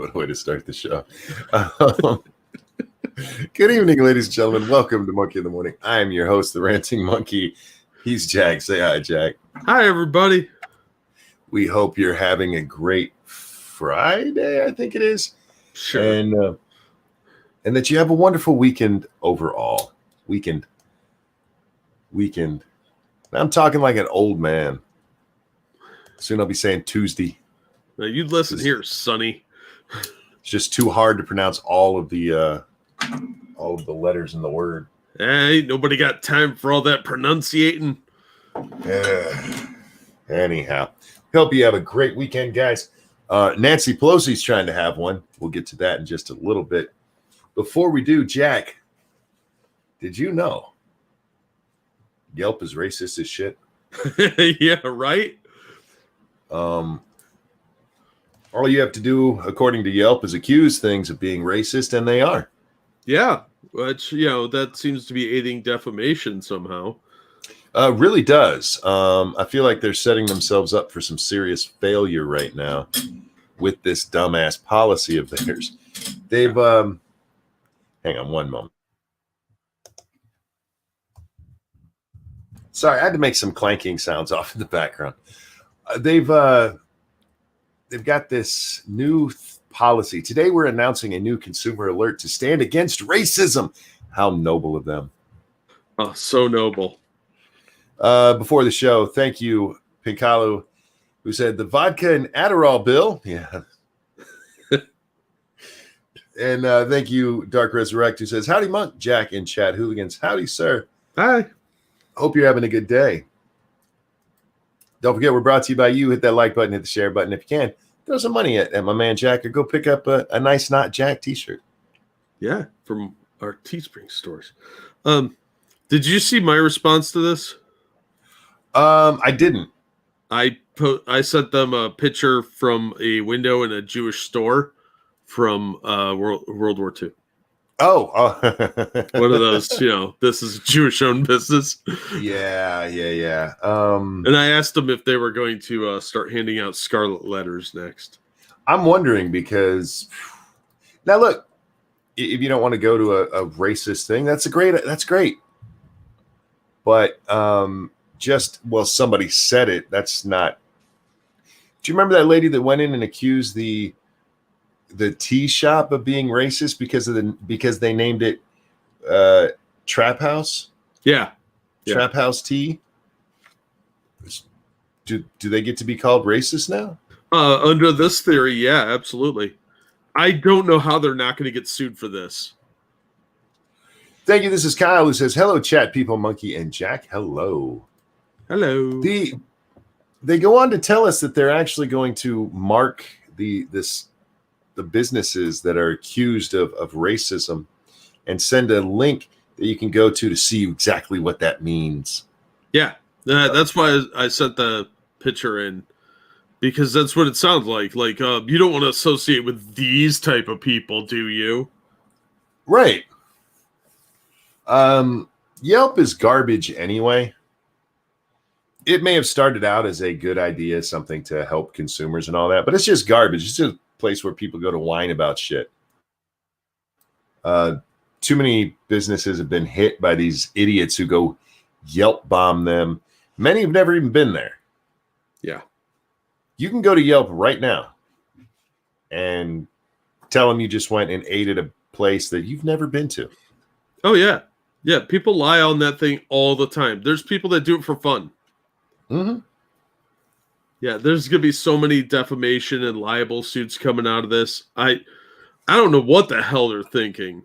What a way to start the show. Good evening, ladies and gentlemen. Welcome to Monkey in the Morning. I am your host, the Ranting Monkey. He's Jack. Say hi, Jack. Hi, everybody. We hope you're having a great Friday, I think it is. Sure. And that you have a wonderful weekend overall. Weekend. I'm talking like an old man. Soon I'll be saying Tuesday. Now you'd listen here, Sonny. It's just too hard to pronounce all of the letters in the word. Hey, nobody got time for all that pronunciating. Anyhow, hope you have a great weekend, guys. Nancy Pelosi's trying to have one. We'll get to that in just a little bit. Before we do, Jack, did you know Yelp is racist as shit? Yeah, right? All you have to do, according to Yelp, is accuse things of being racist, and they are. Yeah, which, that seems to be aiding defamation somehow. Really does. I feel like they're setting themselves up for some serious failure right now with this dumbass policy of theirs. They've, hang on one moment. Sorry, I had to make some clanking sounds off in the background. They've got this new policy. Today, we're announcing a new consumer alert to stand against racism. How noble of them. Oh, so noble. Before the show, thank you, Pinkalu, who said the vodka and Adderall bill. Yeah. And thank you, Dark Resurrect, who says, howdy, Monk, Jack, and Chad Hooligans. Howdy, sir. Hi. Hope you're having a good day. Don't forget, we're brought to you by you. Hit that like button, hit the share button if you can. Throw some money at my man Jack, or go pick up a nice Not Jack t-shirt. Yeah, from our Teespring stores. Did you see my response to this? I didn't. I sent them a picture from a window in a Jewish store from World War II. Oh. One of those, this is Jewish-owned business. Yeah. And I asked them if they were going to start handing out scarlet letters next. I'm wondering because now look, if you don't want to go to a racist thing, that's great. But somebody said it. That's not. Do you remember that lady that went in and accused the tea shop of being racist because they named it Trap House? Yeah. Trap House Tea. Do they get to be called racist now? Under this theory, yeah, absolutely. I don't know how they're not going to get sued for this. Thank you. This is Kyle who says, hello, chat people, Monkey and Jack. Hello. They go on to tell us that they're actually going to mark the businesses that are accused of racism and send a link that you can go to see exactly what that means. Yeah, that's why I sent the picture in, because that's what it sounds like. Like, you don't want to associate with these type of people, do you? Right. Yelp is garbage anyway. It may have started out as a good idea, something to help consumers and all that, but it's just garbage. It's just a place where people go to whine about shit. Too many businesses have been hit by these idiots who go Yelp bomb them. Many have never even been there. Yeah. You can go to Yelp right now and tell them you just went and ate at a place that you've never been to. Oh, yeah. Yeah, people lie on that thing all the time. There's people that do it for fun. Mm-hmm. Yeah, there's going to be so many defamation and libel suits coming out of this. I don't know what the hell they're thinking.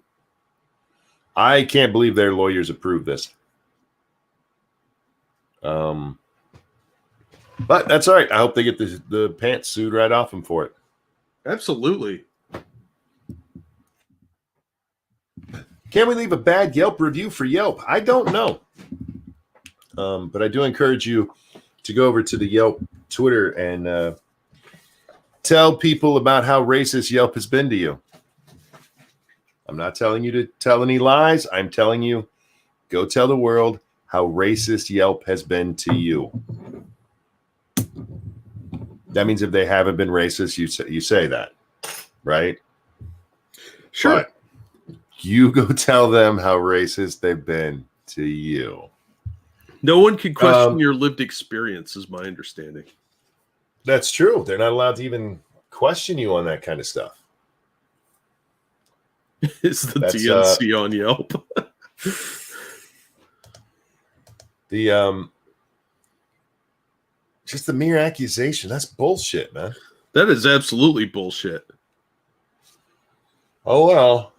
I can't believe their lawyers approved this. But that's all right. I hope they get the pants sued right off them for it. Absolutely. Can we leave a bad Yelp review for Yelp? I don't know. But I do encourage you to go over to the Yelp Twitter and tell people about how racist Yelp has been to you. I'm not telling you to tell any lies. I'm telling you, go tell the world how racist Yelp has been to you. That means if they haven't been racist, you say that. right? Sure. But you go tell them how racist they've been to you. No one can question your lived experience, is my understanding. That's true. They're not allowed to even question you on that kind of stuff. Is the DNC on Yelp? Just the mere accusation, that's bullshit, man. That is absolutely bullshit. Oh, well.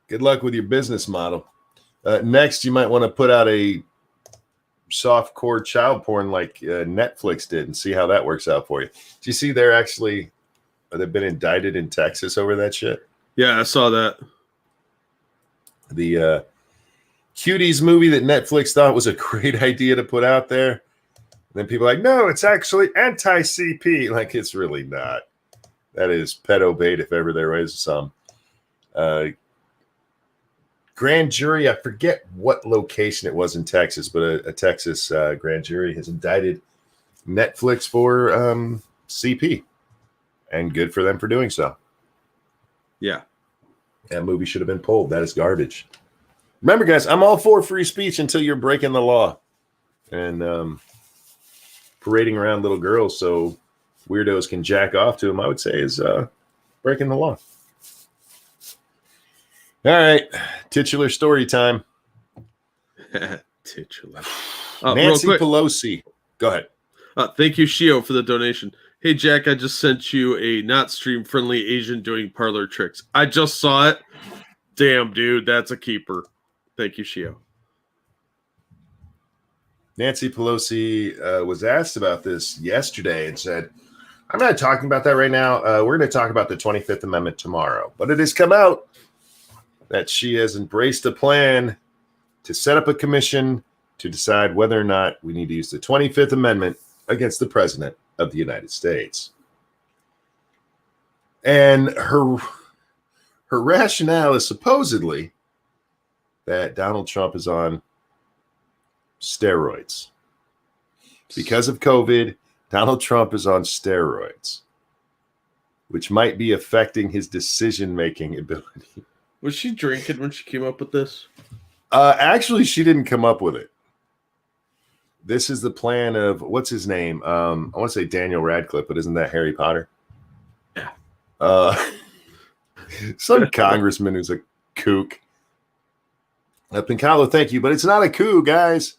Good luck with your business model. Next, you might want to put out a soft-core child porn like Netflix did and see how that works out for you. Do you see they've been indicted in Texas over that shit? Yeah, I saw that. The Cuties movie that Netflix thought was a great idea to put out there. And then people are like, no, it's actually anti-CP. Like, it's really not. That is pedo bait if ever there is some. Grand jury, I forget what location it was in Texas, but a Texas grand jury has indicted Netflix for CP. And good for them for doing so. Yeah. That movie should have been pulled. That is garbage. Remember, guys, I'm all for free speech until you're breaking the law and parading around little girls so weirdos can jack off to them, I would say, is breaking the law. All right. Titular story time. Titular. Nancy Pelosi. Go ahead. Thank you, Shio, for the donation. Hey, Jack, I just sent you a not stream-friendly Asian doing parlor tricks. I just saw it. Damn, dude, that's a keeper. Thank you, Shio. Nancy Pelosi was asked about this yesterday and said, I'm not talking about that right now. We're going to talk about the 25th Amendment tomorrow. But it has come out that she has embraced a plan to set up a commission to decide whether or not we need to use the 25th Amendment against the President of the United States. And her rationale is supposedly that Donald Trump is on steroids. Because of COVID, Donald Trump is on steroids, which might be affecting his decision-making ability. Was she drinking when she came up with this? Actually, she didn't come up with it. This is the plan of, what's his name? I want to say Daniel Radcliffe, but isn't that Harry Potter? Yeah. Some congressman who's a kook. Pincalo, thank you, but it's not a coup, guys.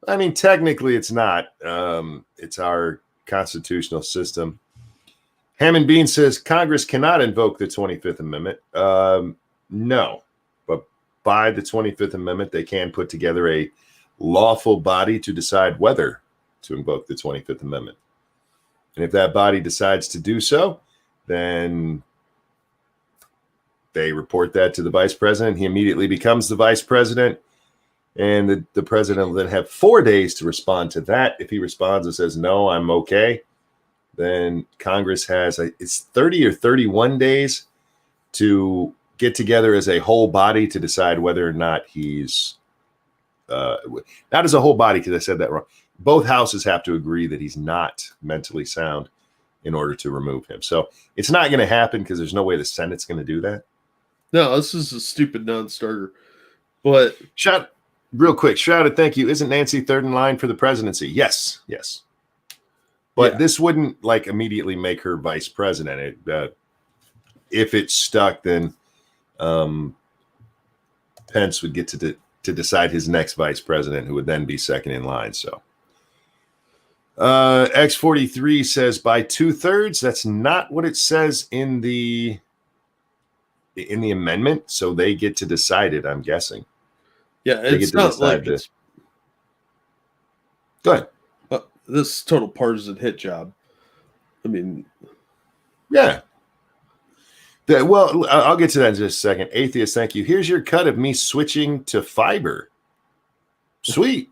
I mean, technically it's not. It's our constitutional system. Hammond Bean says Congress cannot invoke the 25th Amendment. No, but by the 25th Amendment, they can put together a lawful body to decide whether to invoke the 25th Amendment. And if that body decides to do so, then they report that to the vice president. He immediately becomes the vice president. And the president will then have 4 days to respond to that. If he responds and says, no, I'm okay, then Congress has, it's 30 or 31 days to get together as a whole body to decide whether or not he's, not as a whole body, because I said that wrong. Both houses have to agree that he's not mentally sound in order to remove him. So it's not going to happen because there's no way the Senate's going to do that. No, this is a stupid non-starter. But real quick, Shrouded, thank you. Isn't Nancy third in line for the presidency? Yes. But this wouldn't like immediately make her vice president. If it stuck, then Pence would get to decide his next vice president, who would then be second in line. So X43 says by 2/3. That's not what it says in the amendment. So they get to decide it, I'm guessing. Yeah, it's not like this. Go ahead. This total partisan hit job. I mean, yeah. Well, I'll get to that in just a second. Atheist, thank you. Here's your cut of me switching to fiber. Sweet.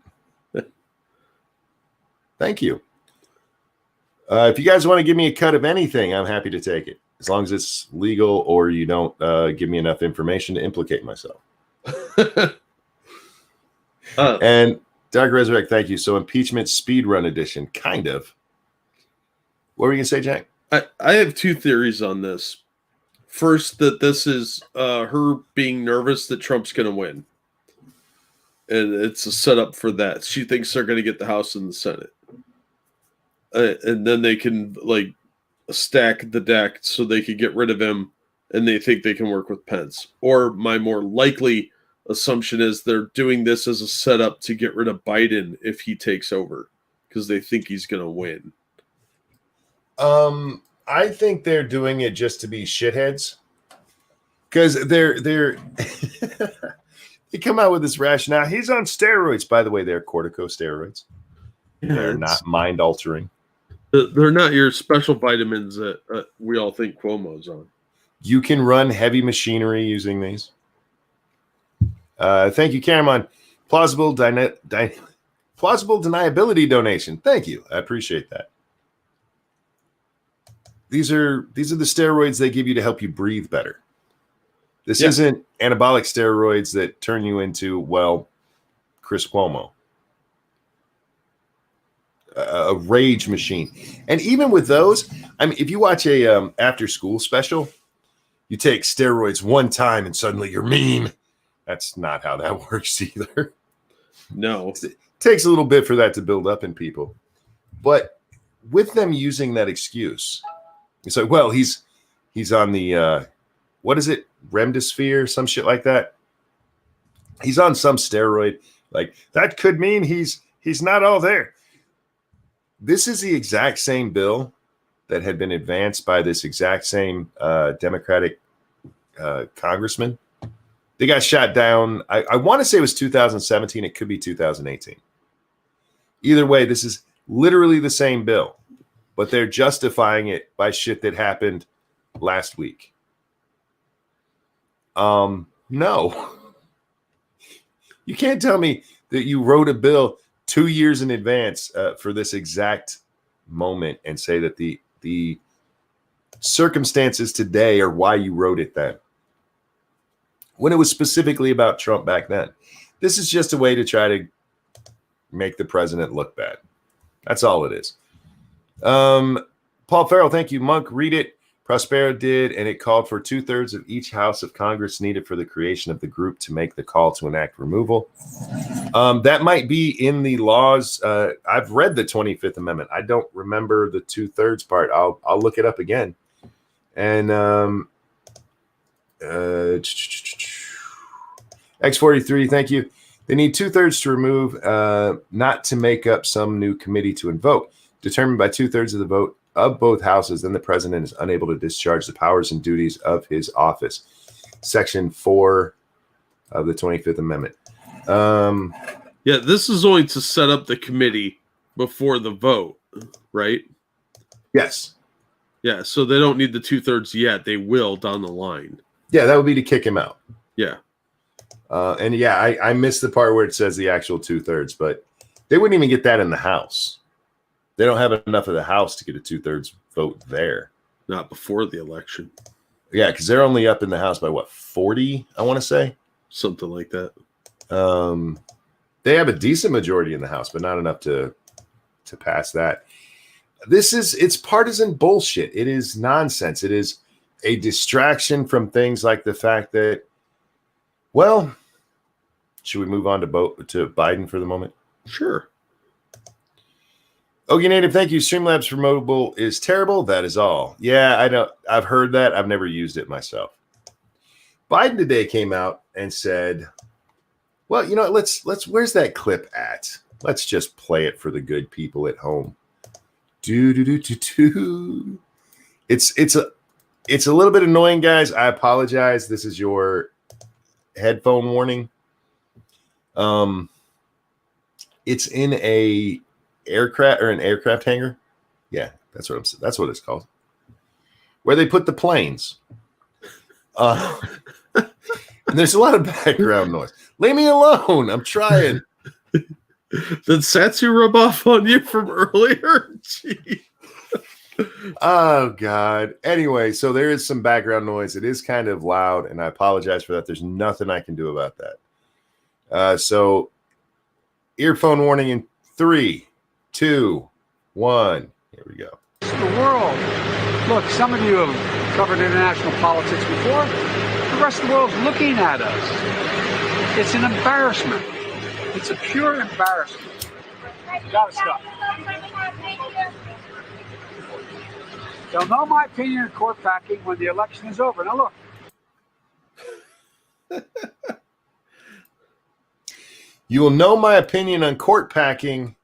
Thank you. If you guys want to give me a cut of anything, I'm happy to take it, as long as it's legal or you don't give me enough information to implicate myself. And Dark Resurrect, thank you. So impeachment speedrun edition, kind of. What were you going to say, Jack? I have two theories on this. First, that this is her being nervous that Trump's going to win. And it's a setup for that. She thinks they're going to get the House and the Senate. And then they can, like, stack the deck so they could get rid of him, and they think they can work with Pence. Or my more likely assumption is they're doing this as a setup to get rid of Biden if he takes over, because they think he's going to win. I think they're doing it just to be shitheads, because they're they come out with this rationale. He's on steroids, by the way. They're corticosteroids. Yeah, they're not mind altering. They're not your special vitamins that we all think Cuomo's on. You can run heavy machinery using these. Thank you, Cameron. Plausible deniability donation. Thank you. I appreciate that. These are the steroids they give you to help you breathe better. This isn't anabolic steroids that turn you into, well, Chris Cuomo. A rage machine. And even with those, I mean, if you watch a after school special, you take steroids one time and suddenly you're mean. That's not how that works either. No. It takes a little bit for that to build up in people. But with them using that excuse, it's like, well, he's on the what is it? Remdesivir, some shit like that. He's on some steroid. Like, that could mean he's not all there. This is the exact same bill that had been advanced by this exact same Democratic congressman. They got shot down. I want to say it was 2017. It could be 2018. Either way, this is literally the same bill, but they're justifying it by shit that happened last week. No. You can't tell me that you wrote a bill 2 years in advance for this exact moment and say that the circumstances today are why you wrote it then, when it was specifically about Trump back then. This is just a way to try to make the president look bad. That's all it is. Paul Farrell, thank you. Monk, read it. Prospero did, and it called for 2/3 of each House of Congress needed for the creation of the group to make the call to enact removal. That might be in the laws. I've read the 25th Amendment. I don't remember the 2/3 part. I'll look it up again. And X43, thank you. They need 2/3 to remove, not to make up some new committee to invoke. Determined by 2/3 of the vote of both houses, then the president is unable to discharge the powers and duties of his office. Section 4 of the 25th Amendment. Yeah, this is only to set up the committee before the vote, right? Yes. Yeah, so they don't need the 2/3 yet. They will down the line. Yeah, that would be to kick him out. Yeah. And yeah, I missed the part where it says the actual 2/3, but they wouldn't even get that in the House. They don't have enough of the House to get a 2/3 vote there. Not before the election. Yeah, because they're only up in the House by what, 40, I want to say? Something like that. They have a decent majority in the House, but not enough to pass that. It's partisan bullshit. It is nonsense. It is a distraction from things like the fact that, well, should we move on to Biden for the moment? Sure. Ogie Native, thank you. Streamlabs for mobile is terrible. That is all. Yeah, I know. I've heard that. I've never used it myself. Biden today came out and said, well, you know, let's where's that clip at? Let's just play it for the good people at home. It's a little bit annoying, guys. I apologize. This is your headphone warning. It's in an aircraft hangar. Yeah, that's what it's called. Where they put the planes. And there's a lot of background noise. Leave me alone. I'm trying. Did Satsu rub off on you from earlier? Gee. Oh, God. Anyway, so there is some background noise. It is kind of loud, and I apologize for that. There's nothing I can do about that. So earphone warning in 3, 2, 1. Here we go. The world. Look, some of you have covered international politics before. The rest of the world's looking at us. It's an embarrassment. It's a pure embarrassment. You gotta stop. They'll know my opinion of court packing when the election is over. Now look. You will know my opinion on court packing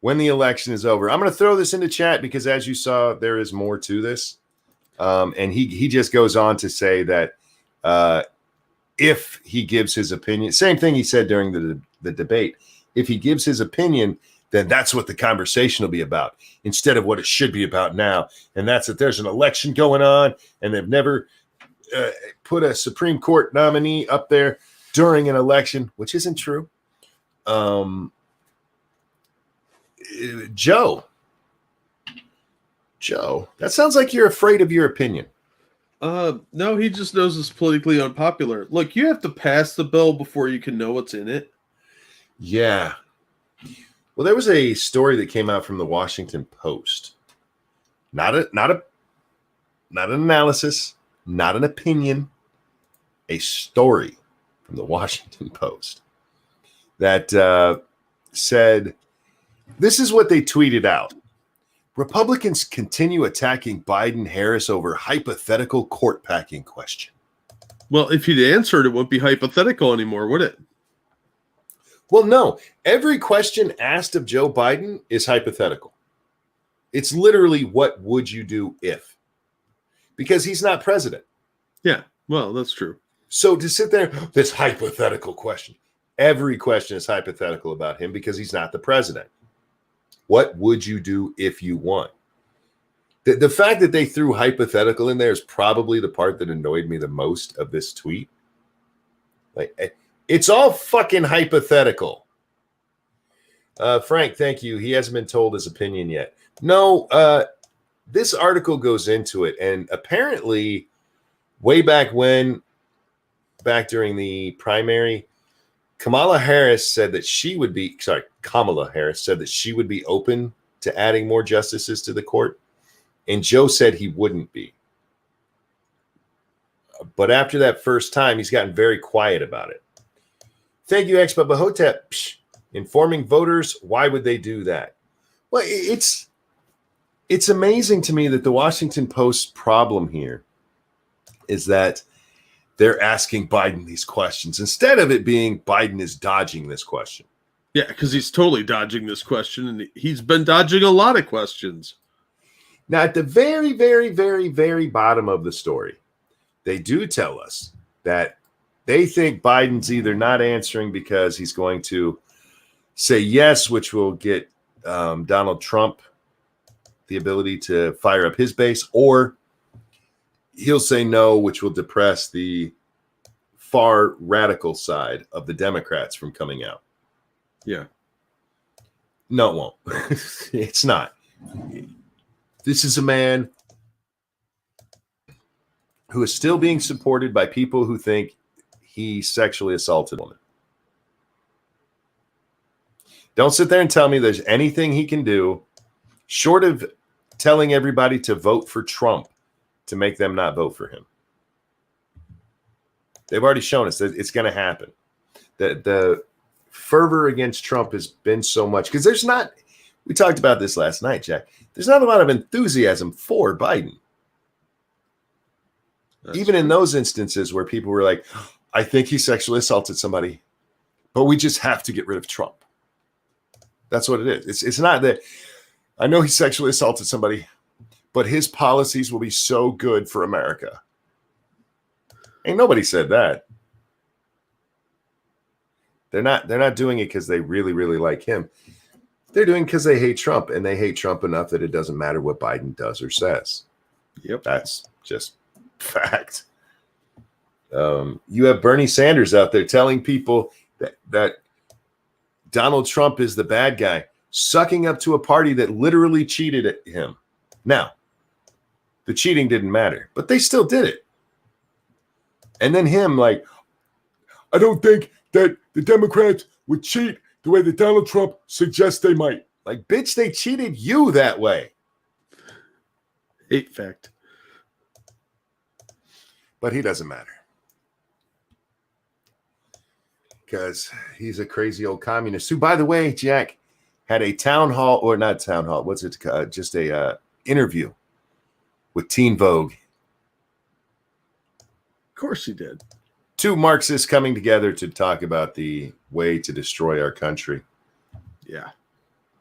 when the election is over. I'm going to throw this into chat because, as you saw, there is more to this. And he just goes on to say that if he gives his opinion, same thing he said during the debate, if he gives his opinion, then that's what the conversation will be about instead of what it should be about now. And that's that there's an election going on and they've never put a Supreme Court nominee up there during an election, which isn't true. Joe, that sounds like you're afraid of your opinion. No, he just knows it's politically unpopular. Look, you have to pass the bill before you can know what's in it. Yeah. Well, there was a story that came out from the Washington Post. Not an analysis, not an opinion, a story from the Washington Post that said, this is what they tweeted out. Republicans continue attacking Biden-Harris over hypothetical court packing question. Well, if he'd answered, it wouldn't be hypothetical anymore, would it? Well, no. Every question asked of Joe Biden is hypothetical. It's literally, what would you do if? Because he's not president. Yeah, well, that's true. So to sit there, this hypothetical question. Every question is hypothetical about him because he's not the president. What would you do if you won? The fact that they threw hypothetical in there is probably the part that annoyed me the most of this tweet. Like, it's all fucking hypothetical. Frank, thank you. He hasn't been told his opinion yet. No, this article goes into it, and apparently way back during the primary, Kamala Harris said that she would be open to adding more justices to the court. And Joe said he wouldn't be. But after that first time, he's gotten very quiet about it. Thank you, Expo Bahotep. Informing voters, why would they do that? Well, it's amazing to me that the Washington Post's problem here is that they're asking Biden these questions instead of it being Biden is dodging this question. Yeah, because he's totally dodging this question, and he's been dodging a lot of questions. Now, at the very, very, very, very bottom of the story, they do tell us that they think Biden's either not answering because he's going to say yes, which will get Donald Trump the ability to fire up his base, or he'll say no, which will depress the far radical side of the Democrats from coming out. Yeah. No, it won't. It's not. This is a man who is still being supported by people who think he sexually assaulted a woman. Don't sit there and tell me there's anything he can do short of telling everybody to vote for Trump to make them not vote for him. They've already shown us that it's going to happen. The fervor against Trump has been so much because there's not, we talked about this last night, Jack. There's not a lot of enthusiasm for Biden. That's Even true. in those instances where people were like, I think he sexually assaulted somebody, but we just have to get rid of Trump. That's what it is. It's not that I know he sexually assaulted somebody, but his policies will be so good for America. Ain't nobody said that. They're not doing it because they really, really like him. They're doing it because they hate Trump, and they hate Trump enough that it doesn't matter what Biden does or says. Yep. That's just fact. You have Bernie Sanders out there telling people that Donald Trump is the bad guy, sucking up to a party that literally cheated at him. Now, the cheating didn't matter, but they still did it. And then him like, I don't think that the Democrats would cheat the way that Donald Trump suggests they might. Like, bitch, they cheated you that way. Hate fact. But he doesn't matter. Because he's a crazy old communist who, by the way, Jack, had a town hall, or not town hall, what's it? Just a interview with Teen Vogue. Of course he did. Two Marxists coming together to talk about the way to destroy our country. Yeah.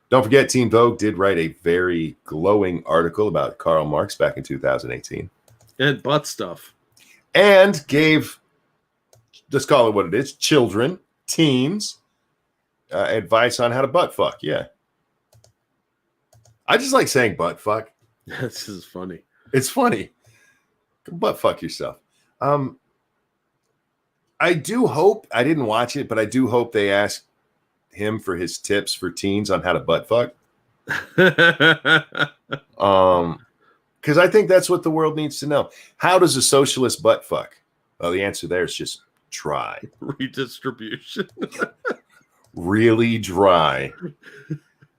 Don't forget, Teen Vogue did write a very glowing article about Karl Marx back in 2018. And butt stuff. And gave, let's call it what it is, children, teens, advice on how to butt fuck. Yeah. I just like saying butt fuck. This is funny. It's funny. Butt fuck yourself. I do hope, I didn't watch it, but I do hope they ask him for his tips for teens on how to butt fuck. Because I think that's what the world needs to know. How does a socialist butt fuck? Well, the answer there is just dry. Redistribution. Really dry.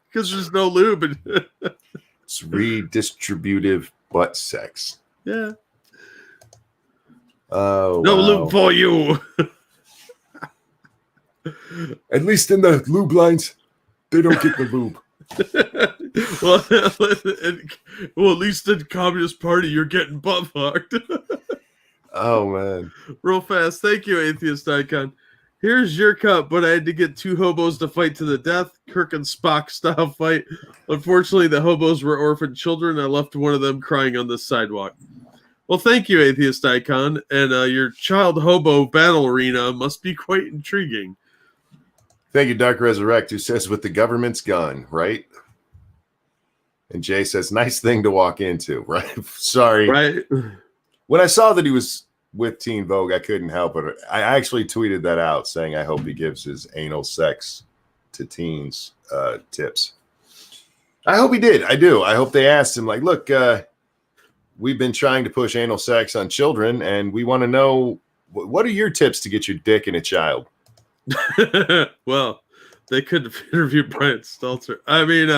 Because there's no lube. It's redistributive butt sex. Yeah. Oh, no wow. lube for you. At least in the lube lines, they don't get the lube. well, at least in the Communist Party, you're getting butt fucked. Oh, man. Real fast. Thank you, Atheist Icon. Here's your cup, but I had to get two hobos to fight to the death. Kirk and Spock style fight. Unfortunately, the hobos were orphaned children. I left one of them crying on the sidewalk. Well, thank you, Atheist Icon. And your child hobo battle arena must be quite intriguing. Thank you, Dark Resurrect, who says, with the government's gun, right? And Jay says, nice thing to walk into, right? Sorry. Right. When I saw that he was with Teen Vogue, I couldn't help it. I actually tweeted that out saying I hope he gives his anal sex to teens tips. I hope he did. I do. I hope they asked him, like, look, we've been trying to push anal sex on children, and we want to know, what are your tips to get your dick in a child? Well, they could have interviewed Brian Stelter. I mean,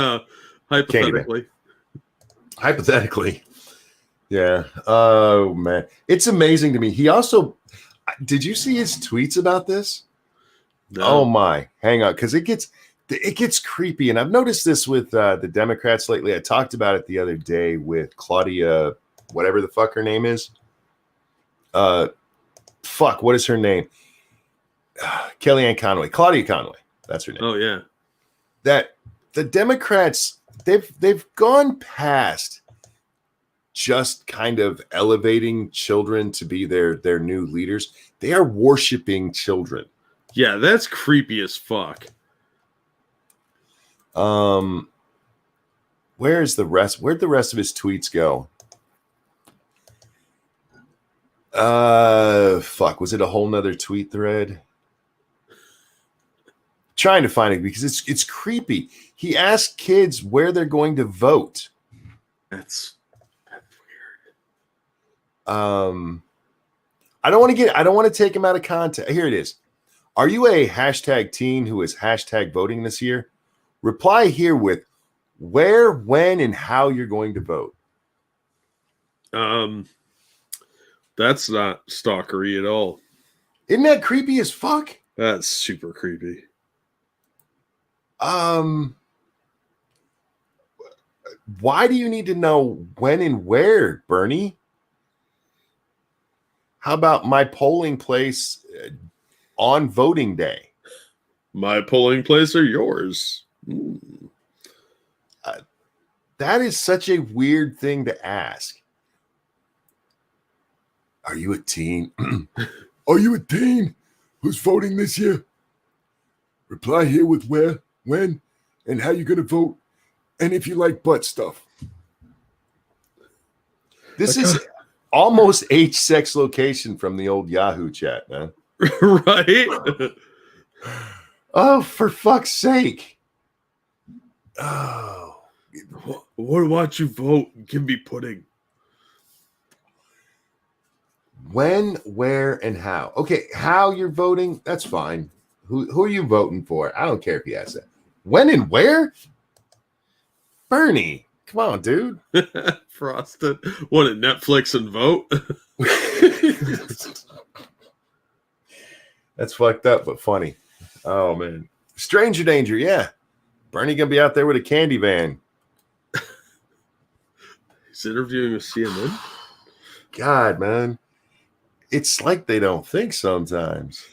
hypothetically. Hypothetically. Yeah. Oh, man. It's amazing to me. He also, did you see his tweets about this? No. Oh, my. Hang on. Because it gets creepy. And I've noticed this with the Democrats lately. I talked about it the other day with Claudia, whatever the fuck her name is. What is her name? Kellyanne Conway. Claudia Conway. That's her name. Oh, yeah. That the Democrats, they've gone past just kind of elevating children to be their new leaders. They are worshiping children. Yeah, that's creepy as fuck. Where's the rest? Where'd the rest of his tweets go? Was it a whole nother tweet thread? Trying to find it because it's creepy. He asked kids where they're going to vote. That's weird. I don't want to take him out of context. Here it is. Are you a hashtag teen who is hashtag voting this year? Reply here with where, when, and how you're going to vote. That's not stalkery at all. Isn't that creepy as fuck? That's super creepy. Why do you need to know when and where, Bernie? How about my polling place on voting day? My polling place or yours? That is such a weird thing to ask. Are you a teen? Are you a teen who's voting this year? Reply here with where, when, and how you're going to vote, and if you like butt stuff. This is almost H-sex location from the old Yahoo chat, man. Right? Oh, for fuck's sake. Oh. Watch you vote. Give me pudding. When, where, and how. Okay, how you're voting, that's fine. Who are you voting for? I don't care if he asks that. When and where? Bernie, Come on, dude. Frosted. What, at Netflix and vote? That's fucked up, but funny. Oh, man. Stranger danger, yeah. Bernie going to be out there with a candy van. He's interviewing with CNN. God, man. It's like they don't think sometimes.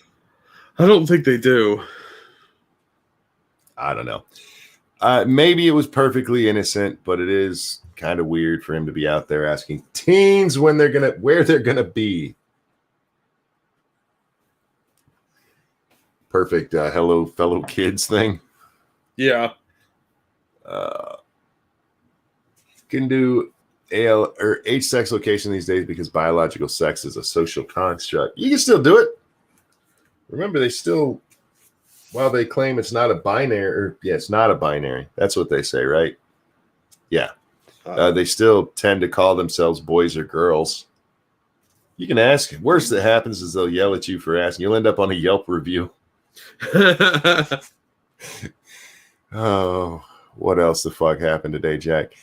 I don't think they do. I don't know. Maybe it was perfectly innocent, but it is kind of weird for him to be out there asking teens where they're gonna be. Perfect. Hello, fellow kids thing. Yeah. Can do AL or H sex location these days because biological sex is a social construct. You can still do it. Remember, they still, while they claim it's not a binary, it's not a binary. That's what they say, right? Yeah. They still tend to call themselves boys or girls. You can ask. Worst that happens is they'll yell at you for asking. You'll end up on a Yelp review. Oh, what else the fuck happened today, Jack?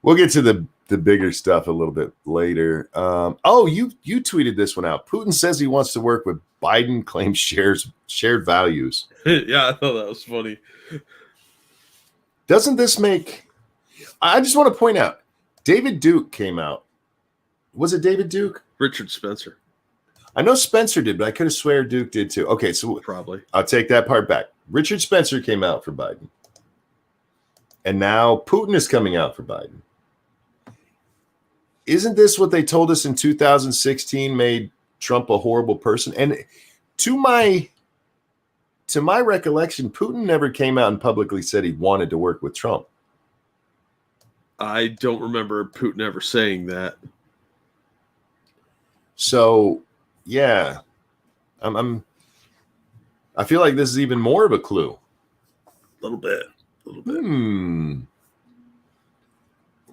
We'll get to the bigger stuff a little bit later. You tweeted this one out. Putin says he wants to work with Biden, claims shared values. Yeah, I thought that was funny. Doesn't this make... I just want to point out, David Duke came out. Was it David Duke? Richard Spencer. I know Spencer did, but I could have swear Duke did too. Okay, so Probably. I'll take that part back. Richard Spencer came out for Biden. And now Putin is coming out for Biden. Isn't this what they told us in 2016 made Trump a horrible person? And to my recollection, Putin never came out and publicly said he wanted to work with Trump. I don't remember Putin ever saying that. So, yeah, I feel like this is even more of a clue. A little bit.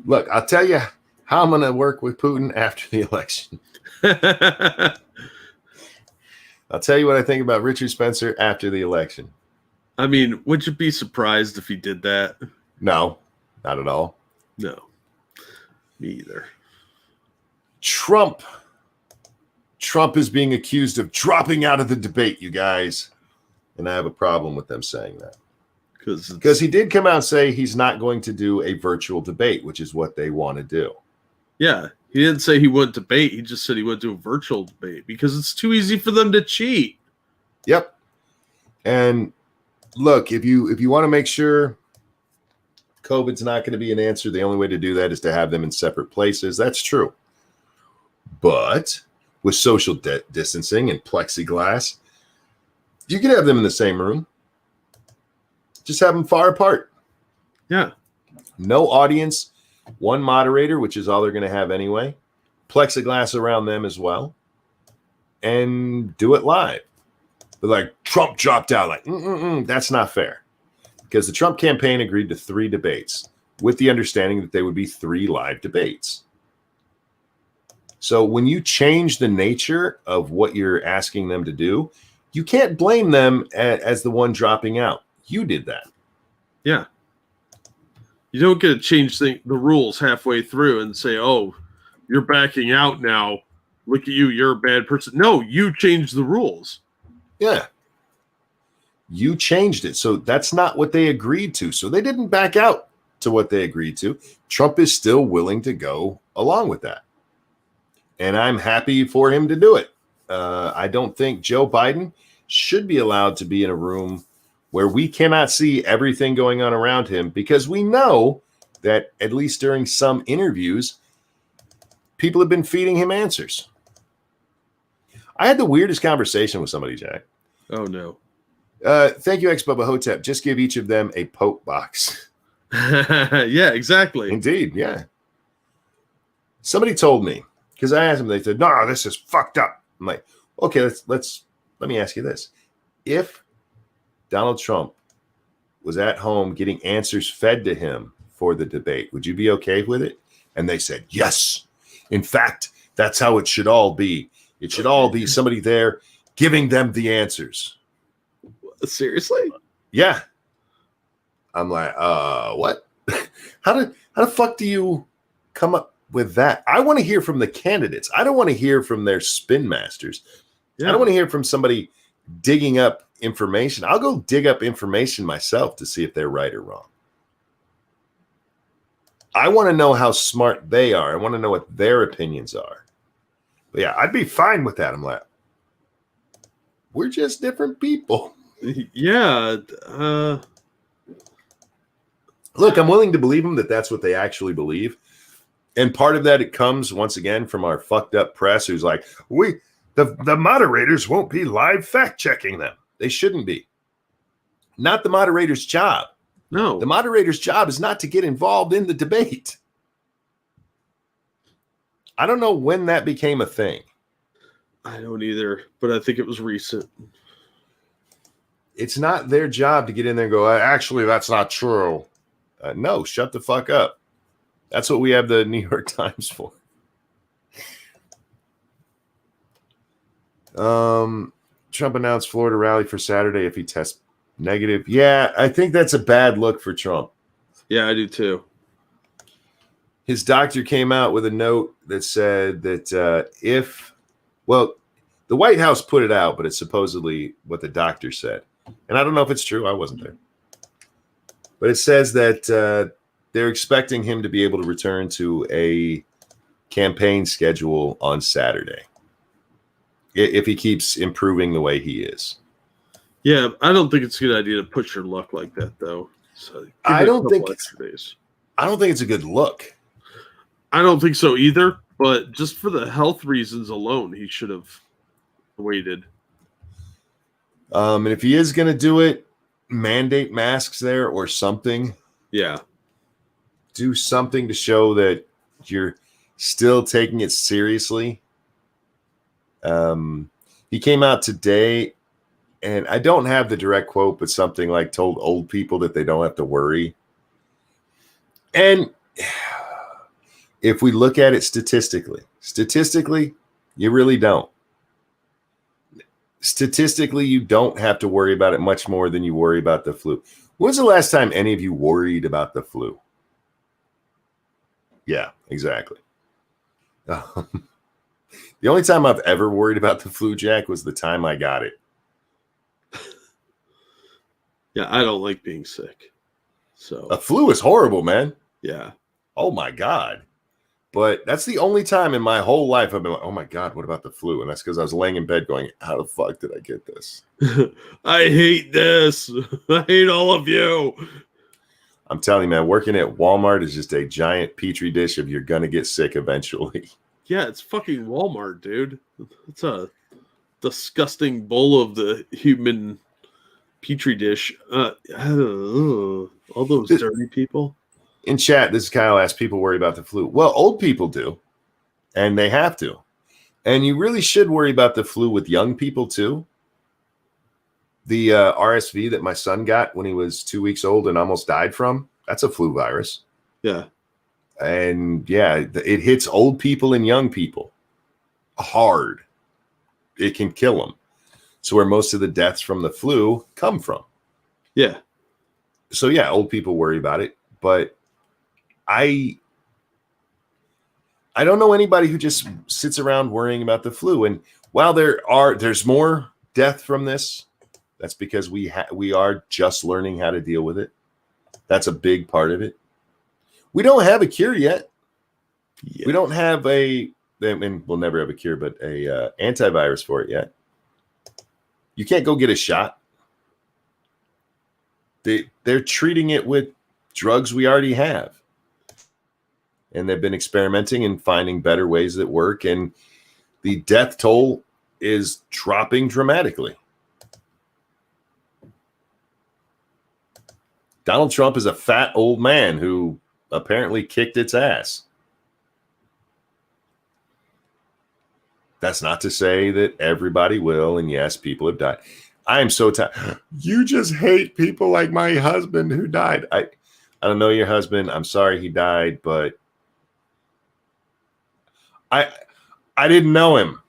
Look, I'll tell you how I'm going to work with Putin after the election. I'll tell you what I think about Richard Spencer after the election. I mean, would you be surprised if he did that? No, not at all. No, me either. Trump is being accused of dropping out of the debate, you guys. And I have a problem with them saying that. Because he did come out and say he's not going to do a virtual debate, which is what they want to do. Yeah, he didn't say he wouldn't debate. He just said he would do a virtual debate because it's too easy for them to cheat. Yep. And look, if you want to make sure COVID's not going to be an answer, the only way to do that is to have them in separate places. That's true. But with social distancing and plexiglass, you can have them in the same room. Just have them far apart. Yeah. No audience, one moderator, which is all they're going to have anyway. Plexiglass around them as well. And do it live. But like, Trump dropped out. Like, that's not fair. Because the Trump campaign agreed to 3 debates with the understanding that they would be 3 live debates. So when you change the nature of what you're asking them to do, you can't blame them as the one dropping out. You did that. Yeah. You don't get to change the rules halfway through and say, oh, you're backing out now. Look at you. You're a bad person. No, you changed the rules. Yeah. You changed it. So that's not what they agreed to. So they didn't back out to what they agreed to. Trump is still willing to go along with that. And I'm happy for him to do it. I don't think Joe Biden should be allowed to be in a room where we cannot see everything going on around him, because we know that at least during some interviews, people have been feeding him answers. I had the weirdest conversation with somebody, Jack. Oh, no. Thank you, Ex-Bubba Hotep. Just give each of them a Pope box. Yeah, exactly. Indeed, yeah. Somebody told me, because I asked them, they said, no, this is fucked up. I'm like, okay, let me ask you this. If Donald Trump was at home getting answers fed to him for the debate, would you be okay with it? And they said, yes. In fact, that's how it should all be. It should all be somebody there giving them the answers. Seriously? Yeah. I'm like, what? How the fuck do you come up with that? I want to hear from the candidates. I don't want to hear from their spin masters. Yeah. I don't want to hear from somebody digging up information. I'll go dig up information myself to see if they're right or wrong. I want to know how smart they are. I want to know what their opinions are. But yeah, I'd be fine with that. I'm like, we're just different people. Yeah. Look, I'm willing to believe them that that's what they actually believe. And part of that, it comes once again from our fucked up press who's like, the moderators won't be live fact checking them. They shouldn't be. Not the moderator's job. No. The moderator's job is not to get involved in the debate. I don't know when that became a thing. I don't either, but I think it was recent. It's not their job to get in there and go, actually, that's not true. No, shut the fuck up. That's what we have the New York Times for. Trump announced Florida rally for Saturday if he tests negative. Yeah, I think that's a bad look for Trump. Yeah, I do too. His doctor came out with a note that said that the White House put it out, but it's supposedly what the doctor said. And I don't know if it's true. I wasn't there. But it says that they're expecting him to be able to return to a campaign schedule on Saturday if he keeps improving the way he is. Yeah, I don't think it's a good idea to push your luck like that, though. So I don't think days. I don't think it's a good look. I don't think so either. But just for the health reasons alone, he should have waited. And if he is going to do it, mandate masks there or something. Yeah. Do something to show that you're still taking it seriously. He came out today, and I don't have the direct quote, but something like told old people that they don't have to worry. And if we look at it statistically, you really don't. Statistically, you don't have to worry about it much more than you worry about the flu. When's the last time any of you worried about the flu? Yeah, exactly. The only time I've ever worried about the flu, Jack, was the time I got it. Yeah, I don't like being sick. So A flu is horrible, man. yeah. Oh, my God. But that's the only time in my whole life I've been like, oh, my God, what about the flu? And that's because I was laying in bed going, how the fuck did I get this? I hate this. I hate all of you. I'm telling you, man, working at Walmart is just a giant petri dish of you're going to get sick eventually. Yeah, it's fucking Walmart, dude. It's a disgusting bowl of the human petri dish. All those dirty people. In chat, this is Kyle asked, people worry about the flu. Well, old people do, and they have to. And you really should worry about the flu with young people, too. The RSV that my son got when he was 2 weeks old and almost died from, that's a flu virus. Yeah. And yeah, it hits old people and young people hard. It can kill them. So where most of the deaths from the flu come from. Yeah. So yeah, old people worry about it, but I don't know anybody who just sits around worrying about the flu. And while there's more death from this, that's because we are just learning how to deal with it. That's a big part of it. We don't have a cure yet. Yeah. We don't have and we'll never have a cure, but a antivirus for it yet. You can't go get a shot. They're treating it with drugs we already have. And they've been experimenting and finding better ways that work. And the death toll is dropping dramatically. Donald Trump is a fat old man who apparently kicked its ass. That's not to say that everybody will. And yes, people have died. I am so tired. You just hate people like my husband who died. I don't know your husband. I'm sorry he died, but I didn't know him.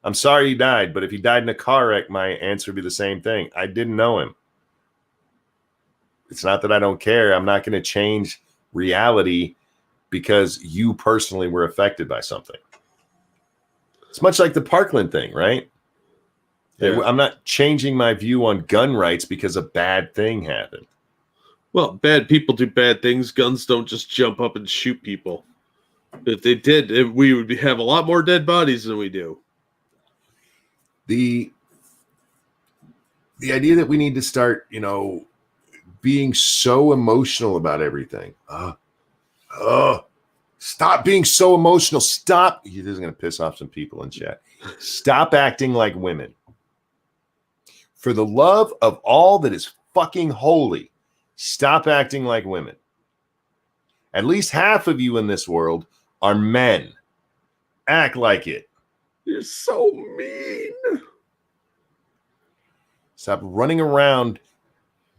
I'm sorry he died, but if he died in a car wreck, my answer would be the same thing. I didn't know him. It's not that I don't care. I'm not going to change reality because you personally were affected by something. It's much like the Parkland thing, right? Yeah. I'm not changing my view on gun rights because a bad thing happened. Well, bad people do bad things. Guns don't just jump up and shoot people. If they did, we would have a lot more dead bodies than we do. The idea that we need to start, being so emotional about everything. Stop being so emotional. Stop. This is going to piss off some people in chat. Stop acting like women. For the love of all that is fucking holy, stop acting like women. At least half of you in this world are men. Act like it. You're so mean. Stop running around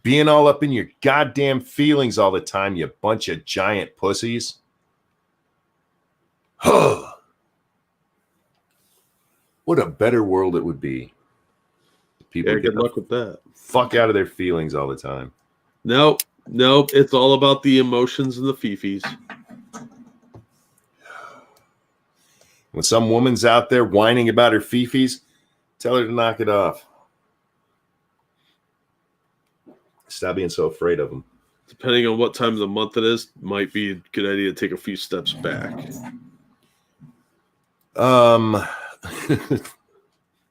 being all up in your goddamn feelings all the time, you bunch of giant pussies. What a better world it would be. People good luck with that. Fuck out of their feelings all the time. Nope. It's all about the emotions and the fifis. When some woman's out there whining about her fifis, tell her to knock it off. Stop being so afraid of them. Depending on what time of the month it is, might be a good idea to take a few steps back.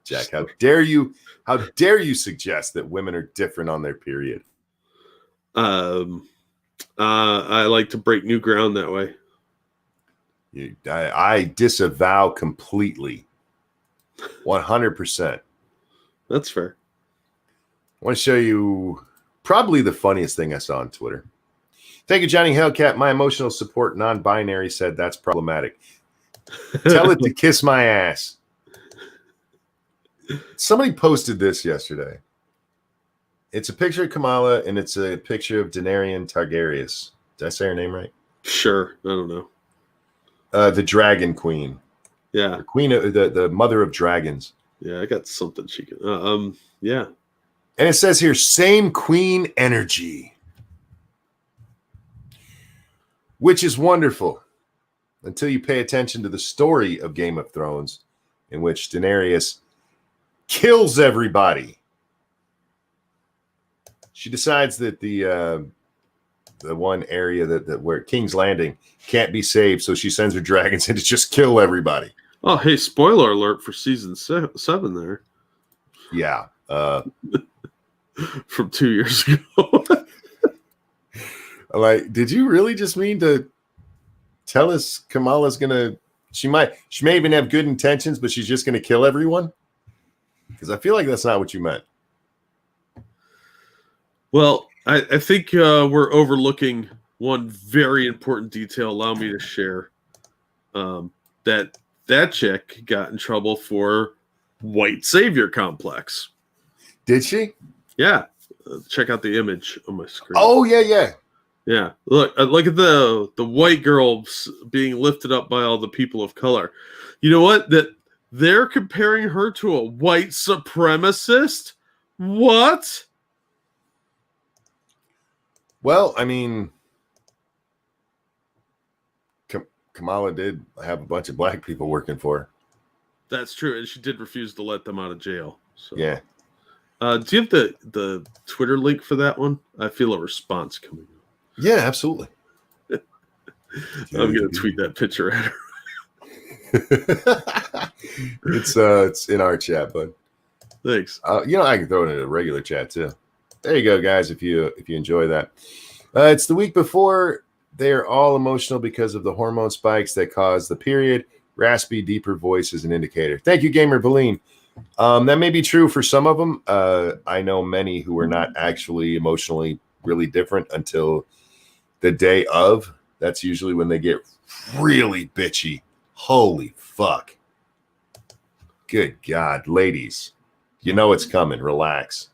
Jack, how dare you suggest that women are different on their period? I like to break new ground that way. I disavow completely. 100%. That's fair. I want to show you probably the funniest thing I saw on Twitter. Thank you, Johnny Hellcat. My emotional support non-binary said that's problematic. Tell it to kiss my ass. Somebody posted this yesterday. It's a picture of Kamala, and it's a picture of Daenerys Targaryen. Did I say her name right? Sure. I don't know. The Dragon Queen. Yeah. The queen of the mother of dragons. Yeah, I got something she can. Yeah. And it says here, same queen energy. Which is wonderful. Until you pay attention to the story of Game of Thrones, in which Daenerys kills everybody. She decides that the one area that where King's Landing can't be saved, so she sends her dragons in to just kill everybody. Oh, hey, spoiler alert for season 7 there. Yeah. From 2 years ago. Like, did you really just mean to tell us Kamala's gonna? She may even have good intentions, but she's just gonna kill everyone? Because I feel like that's not what you meant. Well, I think we're overlooking one very important detail. Allow me to share that chick got in trouble for white savior complex. Did she? Yeah. Check out the image on my screen. Oh, yeah. Yeah. Look at the white girl being lifted up by all the people of color. You know what? That they're comparing her to a white supremacist? What? Well, I mean, Kamala did have a bunch of black people working for her. That's true, and she did refuse to let them out of jail. So. Yeah. Do you have the Twitter link for that one? I feel a response coming. Yeah, absolutely. I'm gonna tweet that picture at her. It's in our chat, bud. Thanks. I can throw it in a regular chat too. There you go, guys. If you enjoy that, it's the week before. They are all emotional because of the hormone spikes that cause the period. Raspy, deeper voice is an indicator. Thank you, Gamer Valine. That may be true for some of them. I know many who are not actually emotionally really different until the day of. That's usually when they get really bitchy. Holy fuck. Good God, ladies. You know it's coming. Relax.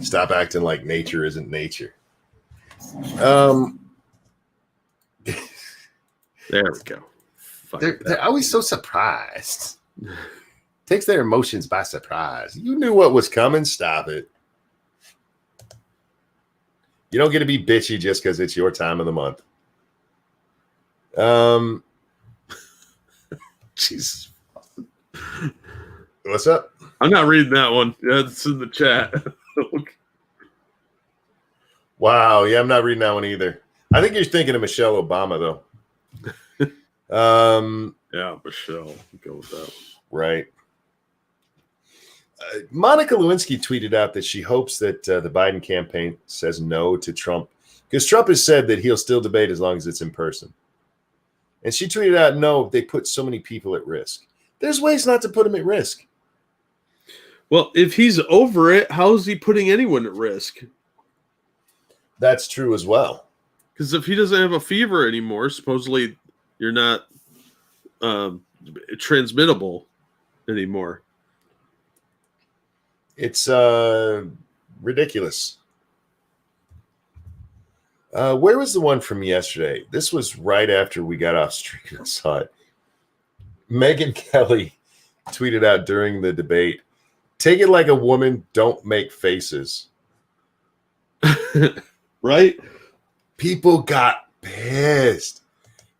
Stop acting like nature isn't nature. There we go. They're always so surprised. Takes their emotions by surprise. You knew what was coming. Stop it. You don't get to be bitchy just because it's your time of the month. Jesus. What's up? I'm not reading that one. Yeah, it's in the chat. Wow. Yeah, I'm not reading that one either. I think you're thinking of Michelle Obama, though. Yeah, Michelle. Go with that. Right. Monica Lewinsky tweeted out that she hopes that the Biden campaign says no to Trump because Trump has said that he'll still debate as long as it's in person. And she tweeted out, no, they put so many people at risk. There's ways not to put them at risk. Well, if he's over it, how is he putting anyone at risk? That's true as well. Because if he doesn't have a fever anymore, supposedly you're not transmittable anymore. It's ridiculous. Where was the one from yesterday? This was right after we got off stream and saw it. Megyn Kelly tweeted out during the debate, take it like a woman, don't make faces. Right? People got pissed.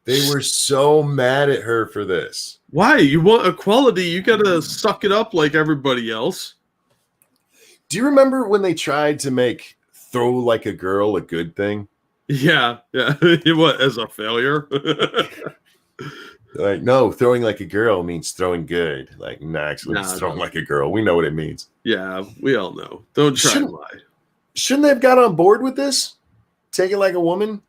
They were so mad at her for this. Why? You want equality, you got to suck it up like everybody else. Do you remember when they tried to make throw like a girl a good thing? Yeah. What, as a failure? Like, no, throwing like a girl means throwing good. Like, no, actually, it's throwing like a girl. We know what it means. Yeah, we all know. Don't try to lie. Shouldn't they have got on board with this? Take it like a woman?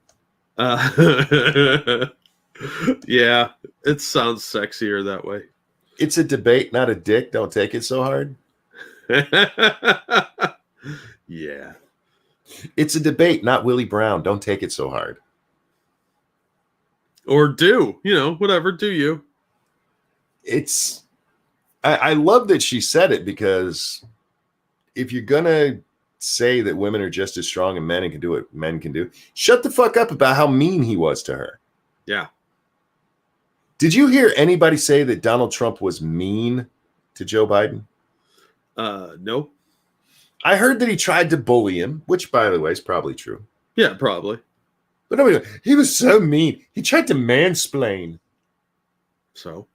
Yeah, it sounds sexier that way. It's a debate, not a dick. Don't take it so hard. Yeah. It's a debate, not Willie Brown. Don't take it so hard. Or do, whatever, do you. I love that she said it because if you're going to say that women are just as strong and men can do what men can do, shut the fuck up about how mean he was to her. Yeah. Did you hear anybody say that Donald Trump was mean to Joe Biden? No. I heard that he tried to bully him, which, by the way, is probably true. Yeah, probably. But nobody, he was so mean. He tried to mansplain. So?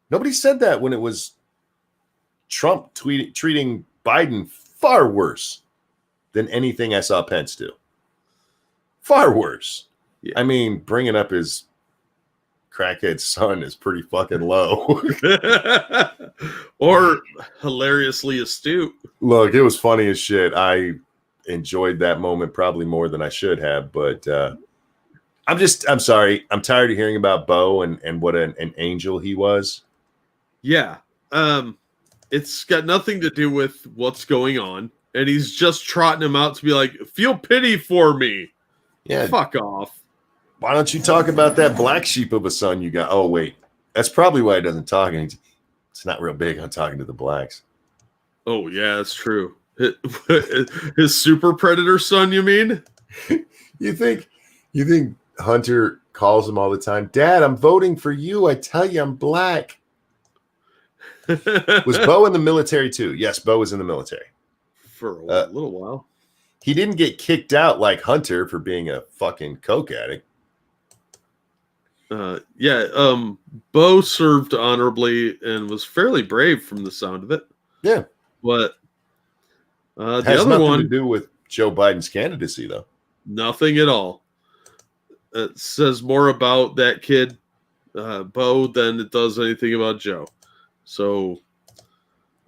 Nobody said that when it was Trump treating Biden far worse than anything I saw Pence do. Far worse. Yeah. I mean, bringing up his crackhead son is pretty fucking low. Or hilariously astute. Look, it was funny as shit. I enjoyed that moment probably more than I should have, but I'm sorry. I'm tired of hearing about Bo and what an angel he was. Yeah. It's got nothing to do with what's going on. And he's just trotting him out to be like, feel pity for me. Yeah. Fuck off. Why don't you talk about that black sheep of a son you got? Oh, wait. That's probably why he doesn't talk. It's not real big on talking to the blacks. Oh, yeah, that's true. His super predator son, you mean? You think Hunter calls him all the time? Dad, I'm voting for you. I tell you, I'm black. Was Bo in the military too? Yes, Bo was in the military. For a little while. He didn't get kicked out like Hunter for being a fucking coke addict. Bo served honorably and was fairly brave from the sound of it. Yeah. But the has other nothing one to do with Joe Biden's candidacy, though. Nothing at all. It says more about that kid, Bo, than it does anything about Joe. So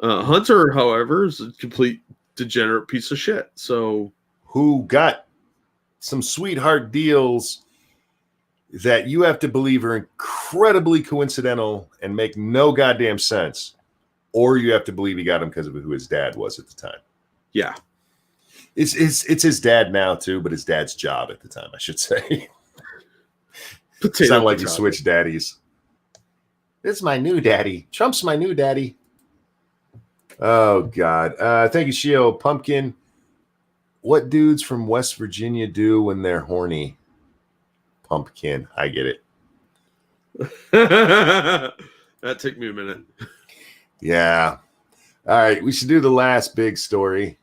Hunter, however, is a complete degenerate piece of shit. So who got some sweetheart deals that you have to believe are incredibly coincidental and make no goddamn sense, or you have to believe he got them because of who his dad was at the time. Yeah, it's his dad now too, but his dad's job at the time, I should say. Sound like he switched daddies. It's my new daddy. Trump's my new daddy. Oh God! Thank you, Shio Pumpkin. What dudes from West Virginia do when they're horny? Pumpkin. I get it. That took me a minute. Yeah. All right. We should do the last big story.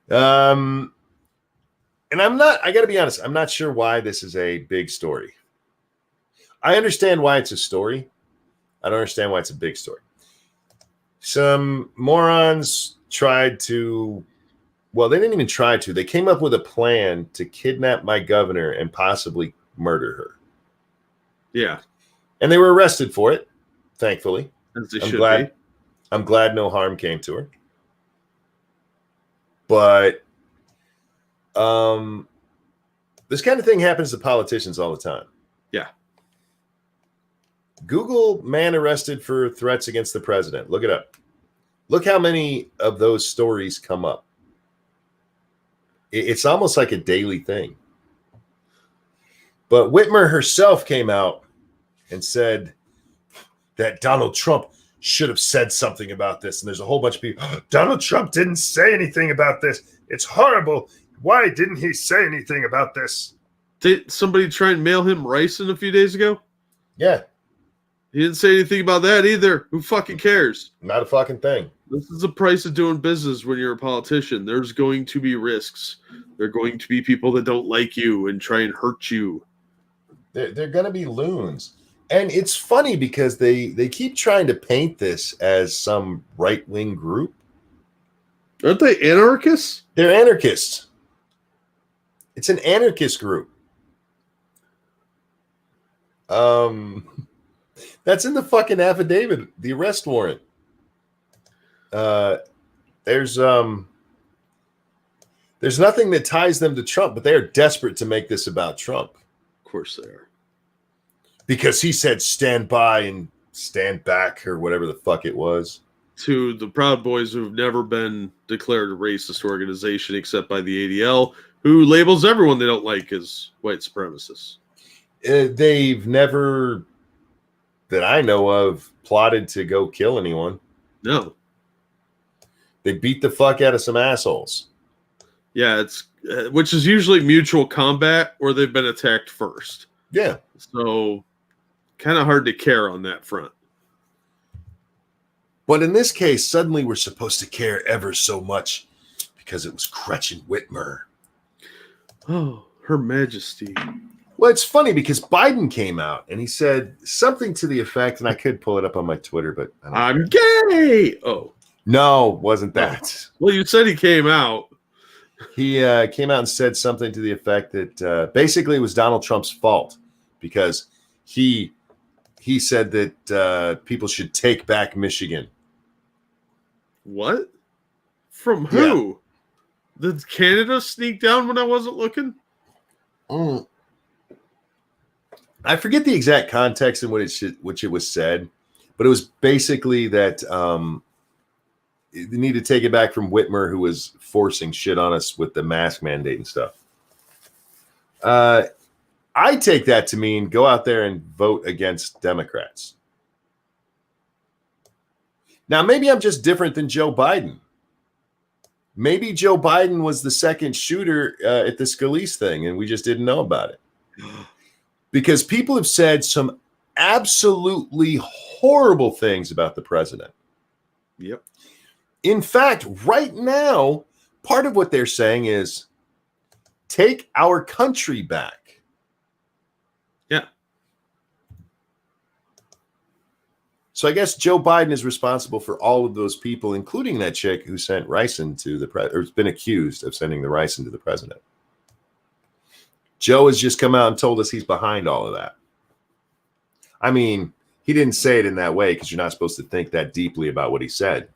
And I got to be honest, I'm not sure why this is a big story. I understand why it's a story. I don't understand why it's a big story. Some morons tried to, well, they didn't even try to. They came up with a plan to kidnap my governor and possibly murder her. Yeah. And they were arrested for it, thankfully. As they should be. I'm glad no harm came to her. But this kind of thing happens to politicians all the time. Yeah. Google man arrested for threats against the president. Look it up. Look how many of those stories come up. It's almost like a daily thing. But Whitmer herself came out and said that Donald Trump should have said something about this. And there's a whole bunch of people, Donald Trump didn't say anything about this. It's horrible. Why didn't he say anything about this? Did somebody try and mail him ricin a few days ago? Yeah. He didn't say anything about that either. Who fucking cares? Not a fucking thing. This is the price of doing business when you're a politician. There's going to be risks. There are going to be people that don't like you and try and hurt you. They're going to be loons. And it's funny because they keep trying to paint this as some right-wing group. Aren't they anarchists? They're anarchists. It's an anarchist group. That's in the fucking affidavit, the arrest warrant. There's nothing that ties them to Trump, but they are desperate to make this about Trump. Of course they are. Because he said stand by and stand back or whatever the fuck it was. To the Proud Boys who've never been declared a racist organization except by the ADL, who labels everyone they don't like as white supremacists. They've never, that I know of, plotted to go kill anyone. No. They beat the fuck out of some assholes. Yeah, it's which is usually mutual combat or they've been attacked first. Yeah. So kind of hard to care on that front. But in this case, suddenly we're supposed to care ever so much because it was Gretchen Whitmer. Oh, Her Majesty. Well, it's funny because Biden came out and he said something to the effect, and I could pull it up on my Twitter, but I'm gay. Oh. No, wasn't that. Well, you said he came out. He came out and said something to the effect that basically it was Donald Trump's fault because he said that people should take back Michigan. What? From who? Yeah. Did Canada sneak down when I wasn't looking? I forget the exact context in which it was said, but it was basically that you need to take it back from Whitmer, who was forcing shit on us with the mask mandate and stuff. I take that to mean go out there and vote against Democrats. Now, maybe I'm just different than Joe Biden. Maybe Joe Biden was the second shooter at the Scalise thing, and we just didn't know about it. Because people have said some absolutely horrible things about the president. Yep. In fact, right now, part of what they're saying is take our country back. Yeah. So I guess Joe Biden is responsible for all of those people, including that chick who sent ricin to the president, or has been accused of sending the ricin to the president. Joe has just come out and told us he's behind all of that. I mean, he didn't say it in that way because you're not supposed to think that deeply about what he said.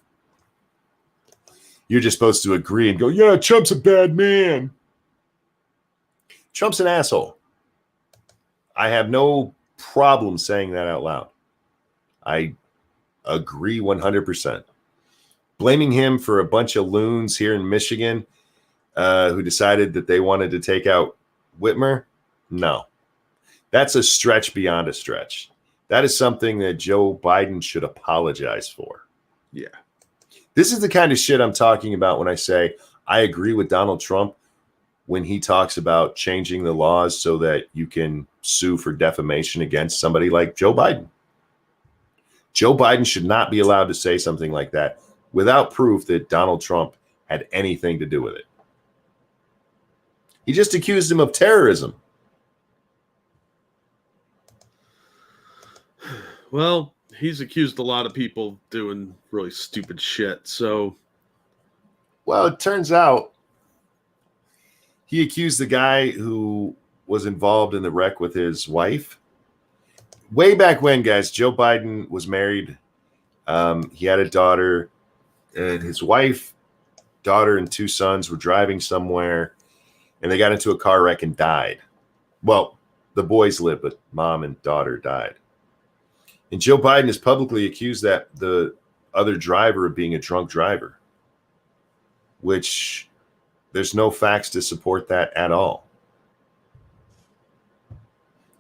You're just supposed to agree and go, yeah, Trump's a bad man. Trump's an asshole. I have no problem saying that out loud. I agree 100%. Blaming him for a bunch of loons here in Michigan who decided that they wanted to take out Whitmer? No. That's a stretch beyond a stretch. That is something that Joe Biden should apologize for. Yeah. This is the kind of shit I'm talking about when I say I agree with Donald Trump when he talks about changing the laws so that you can sue for defamation against somebody like Joe Biden. Joe Biden should not be allowed to say something like that without proof that Donald Trump had anything to do with it. He just accused him of terrorism. Well, he's accused a lot of people doing really stupid shit. So, well, it turns out he accused the guy who was involved in the wreck with his wife. Way back when, guys, Joe Biden was married. He had a daughter, and his wife, daughter, and 2 sons were driving somewhere, and they got into a car wreck and died. Well, the boys lived, but mom and daughter died. And Joe Biden has publicly accused the other driver of being a drunk driver, which there's no facts to support that at all.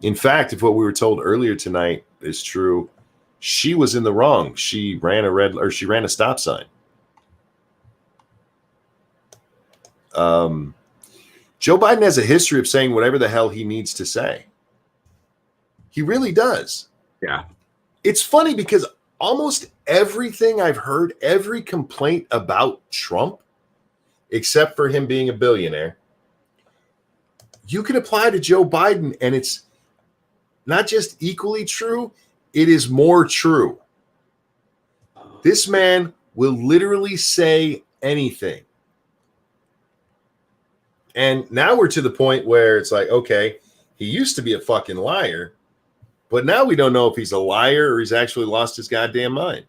In fact, if what we were told earlier tonight is true, she was in the wrong. She ran a stop sign. Joe Biden has a history of saying whatever the hell he needs to say. He really does. yeah. It's funny because almost everything I've heard, every complaint about Trump, except for him being a billionaire, you can apply to Joe Biden, and it's not just equally true, it is more true. This man will literally say anything. And now we're to the point where it's like, okay, he used to be a fucking liar, but now we don't know if he's a liar or he's actually lost his goddamn mind.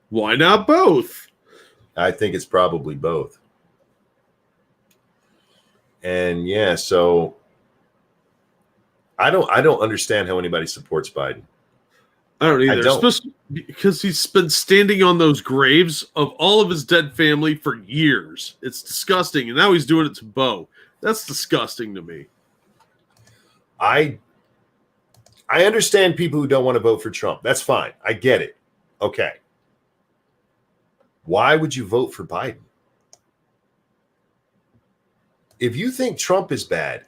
Why not both? I think it's probably both. And yeah, so I don't understand how anybody supports Biden. I don't either. I don't. Especially because he's been standing on those graves of all of his dead family for years. It's disgusting. And now he's doing it to Bo. That's disgusting to me. I understand people who don't want to vote for Trump. That's fine. I get it. Okay. Why would you vote for Biden? If you think Trump is bad,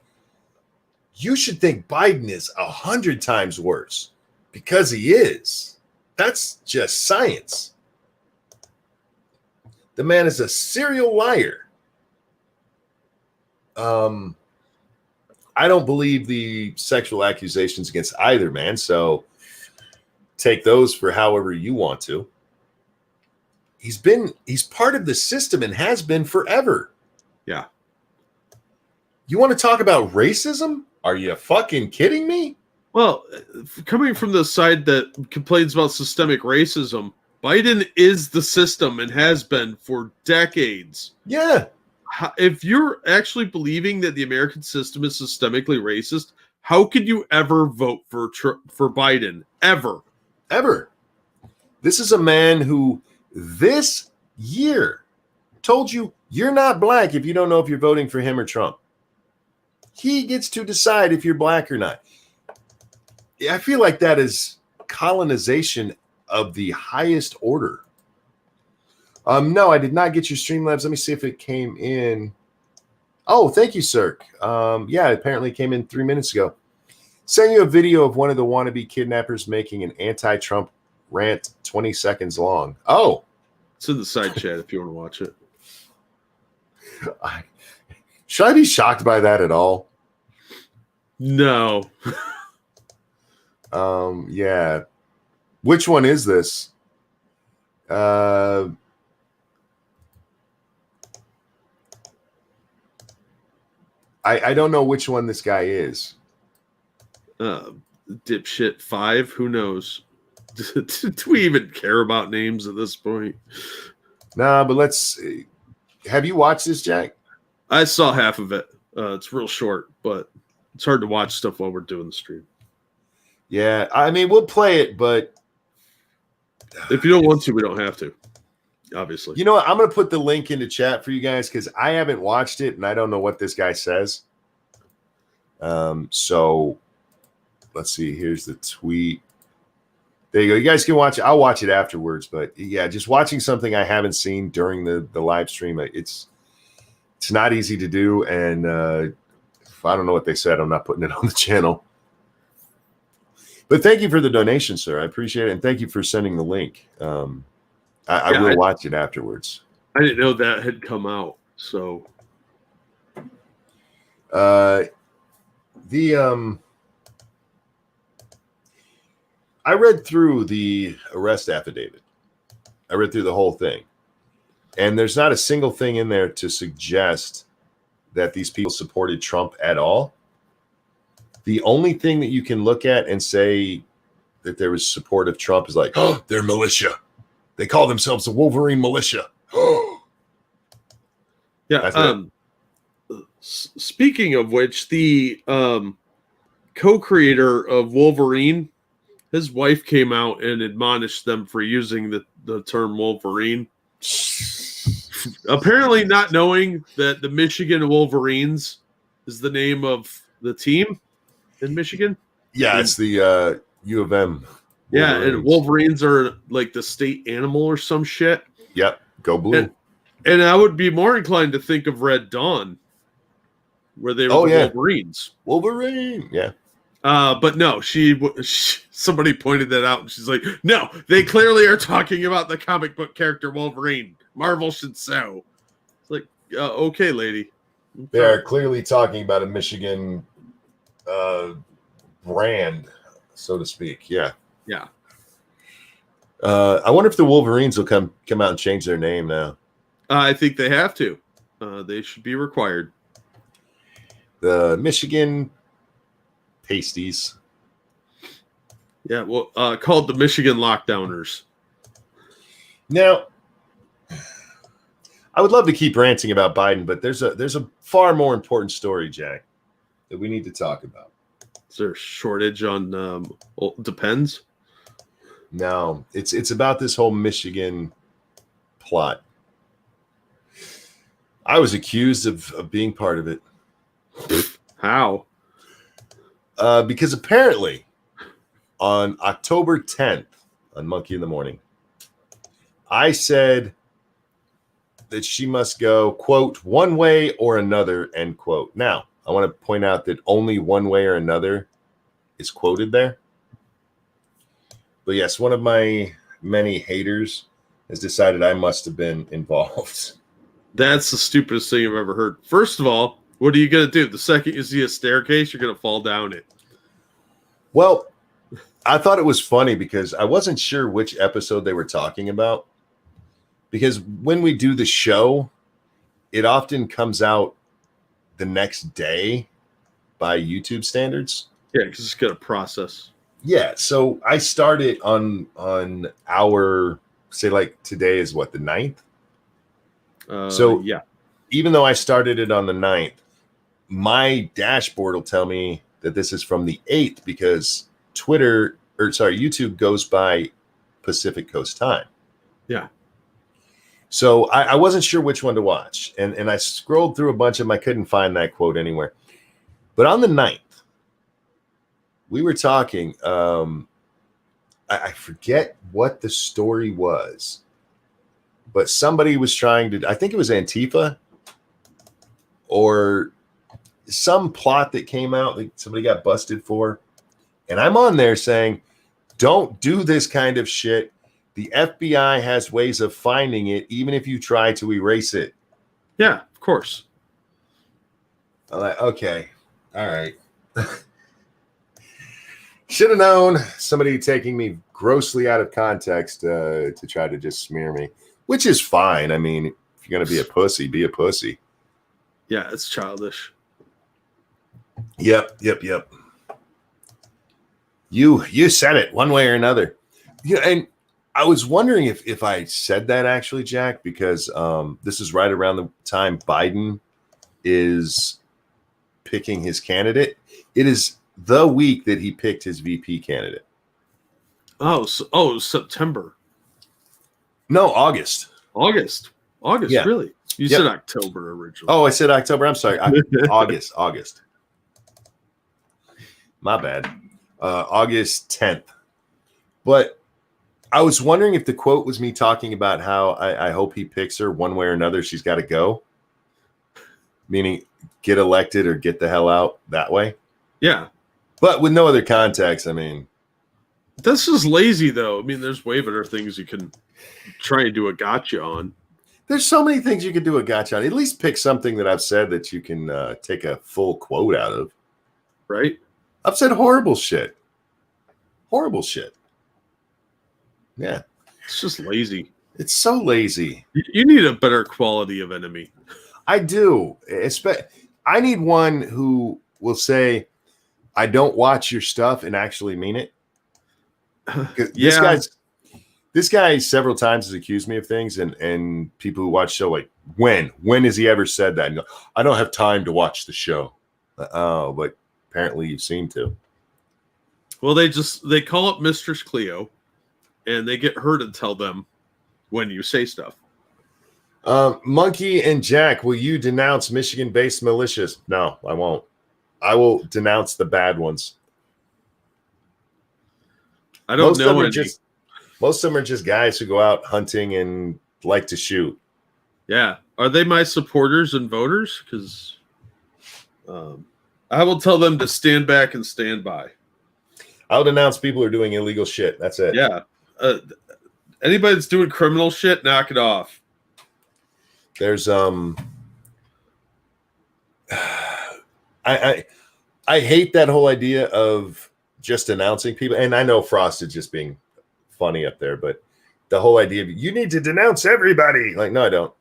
you should think Biden is 100 times worse, because he is. That's just science. The man is a serial liar. I don't believe the sexual accusations against either man, so take those for however you want to. He's part of the system and has been forever. Yeah. You want to talk about racism? Are you fucking kidding me? Well, coming from the side that complains about systemic racism, Biden is the system and has been for decades. Yeah. If you're actually believing that the American system is systemically racist, how could you ever vote for Biden? Ever. This is a man who this year told you you're not black if you don't know if you're voting for him or Trump. He gets to decide if you're black or not. I feel like that is colonization of the highest order. No, I did not get your Streamlabs. Let me see if it came in. Oh, thank you, sir. Yeah, apparently it came in 3 minutes ago. Send you a video of one of the wannabe kidnappers making an anti-Trump rant 20 seconds long. Oh. It's in the side chat if you want to watch it. Should I be shocked by that at all? No. Yeah. Which one is this? I don't know which one this guy is. Dipshit 5, who knows? Do we even care about names at this point? Nah, but have you watched this, Jack? I saw half of it. It's real short, but it's hard to watch stuff while we're doing the stream. Yeah, I mean, we'll play it, but if you don't want to, we don't have to. Obviously. You know what? I'm going to put the link into chat for you guys because I haven't watched it and I don't know what this guy says. So let's see. Here's the tweet. There you go. You guys can watch it. I'll watch it afterwards. But yeah, just watching something I haven't seen during the live stream, it's not easy to do. And if I don't know what they said, I'm not putting it on the channel. But thank you for the donation, sir. I appreciate it. And thank you for sending the link. I will watch it afterwards. I didn't know that had come out. So I read through the arrest affidavit. I read through the whole thing. And there's not a single thing in there to suggest that these people supported Trump at all. The only thing that you can look at and say that there was support of Trump is like, oh, they're militia. They call themselves the Wolverine militia. Yeah. Speaking of which, the co-creator of Wolverine, his wife came out and admonished them for using the term Wolverine. Apparently not knowing that the Michigan Wolverines is the name of the team in Michigan. Yeah, it's the U of M. Yeah, and Wolverines are like the state animal or some shit. Yep, go blue. And I would be more inclined to think of Red Dawn, where they were Wolverines. Wolverine, yeah. But no, somebody pointed that out, and she's like, no, they clearly are talking about the comic book character Wolverine. Marvel should so. It's like, okay, lady. They are clearly talking about a Michigan brand, so to speak. Yeah. Yeah. I wonder if the Wolverines will come out and change their name now. I think they have to. They should be required. The Michigan Pasties. Yeah, well, called the Michigan Lockdowners. Now, I would love to keep ranting about Biden, but there's a far more important story, Jack, that we need to talk about. Is there a shortage on Depends? No, it's about this whole Michigan plot. I was accused of being part of it. How? Because apparently on October 10th, on Monkey in the Morning, I said that she must go, quote, one way or another, end quote. Now, I want to point out that only one way or another is quoted there. But yes, one of my many haters has decided I must have been involved. That's the stupidest thing I've ever heard. First of all, what are you going to do? The second you see a staircase, you're going to fall down it. Well, I thought it was funny because I wasn't sure which episode they were talking about. Because when we do the show, it often comes out the next day by YouTube standards. Yeah, because it's got a process. Yeah, so I started on our, say like today is what, the 9th? So yeah, even though I started it on the 9th, my dashboard will tell me that this is from the 8th because YouTube goes by Pacific Coast time. Yeah. So I wasn't sure which one to watch. And I scrolled through a bunch of them. I couldn't find that quote anywhere. But on the 9th, we were talking, I forget what the story was, but somebody was trying to, I think it was Antifa or some plot that came out that somebody got busted for. And I'm on there saying, don't do this kind of shit. The FBI has ways of finding it, even if you try to erase it. Yeah, of course. I'm like, okay, all right. Should have known somebody taking me grossly out of context to try to just smear me, which is fine. I mean, if you're going to be a pussy, be a pussy. Yeah, it's childish. Yep. You said it one way or another. Yeah, and I was wondering if I said that actually, Jack, because this is right around the time Biden is picking his candidate. It is the week that he picked his VP candidate. Oh, September. No, August. August, yeah. Really? You said October originally. Oh, I said October. I'm sorry. August. My bad. August 10th. But I was wondering if the quote was me talking about how I hope he picks her one way or another. She's got to go. Meaning get elected or get the hell out that way. Yeah. But with no other context, I mean. This is lazy, though. I mean, there's way better things you can try and do a gotcha on. There's so many things you could do a gotcha on. At least pick something that I've said that you can take a full quote out of. Right? I've said horrible shit. Horrible shit. Yeah. It's just lazy. It's so lazy. You need a better quality of enemy. I do. I need one who will say, I don't watch your stuff and actually mean it. Yeah. This guy several times has accused me of things, and people who watch the show like, when has he ever said that? And go, I don't have time to watch the show. Oh, but apparently you seem to. Well, they call up Mistress Cleo, and they get her to tell them when you say stuff. Monkey and Jack, will you denounce Michigan-based militias? No, I won't. I will denounce the bad ones. I don't know any. Most of them are just guys who go out hunting and like to shoot. Yeah. Are they my supporters and voters? Because I will tell them to stand back and stand by. I'll denounce people who are doing illegal shit. That's it. Yeah. Anybody that's doing criminal shit, knock it off. There's I hate that whole idea of just denouncing people. And I know Frost is just being funny up there, but the whole idea of you need to denounce everybody. Like, no, I don't.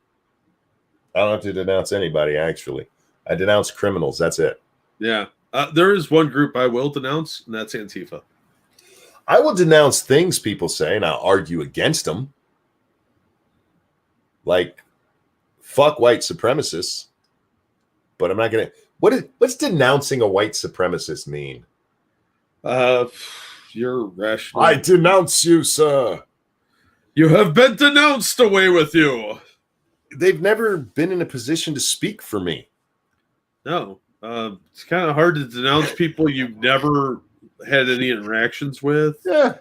I don't have to denounce anybody, actually. I denounce criminals. That's it. Yeah. There is one group I will denounce, and that's Antifa. I will denounce things people say, and I'll argue against them. Like, fuck white supremacists. But I'm not going to... What's denouncing a white supremacist mean? You're rational. I denounce you, sir. You have been denounced. Away with you. They've never been in a position to speak for me. No. It's kind of hard to denounce people you've never had any interactions with. Yeah.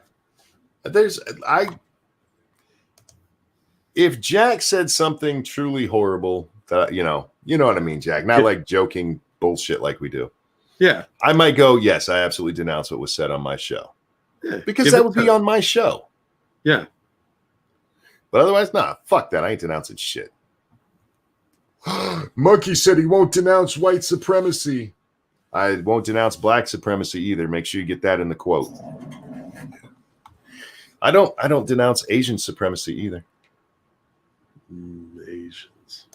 If Jack said something truly horrible, that you know what I mean, Jack. Not like joking bullshit like we do. Yeah. I might go, yes, I absolutely denounce what was said on my show. Yeah, because that would be on my show. Yeah. But otherwise, nah, fuck that. I ain't denouncing shit. Monkey said he won't denounce white supremacy. I won't denounce black supremacy either. Make sure you get that in the quote. I don't denounce Asian supremacy either. Asians.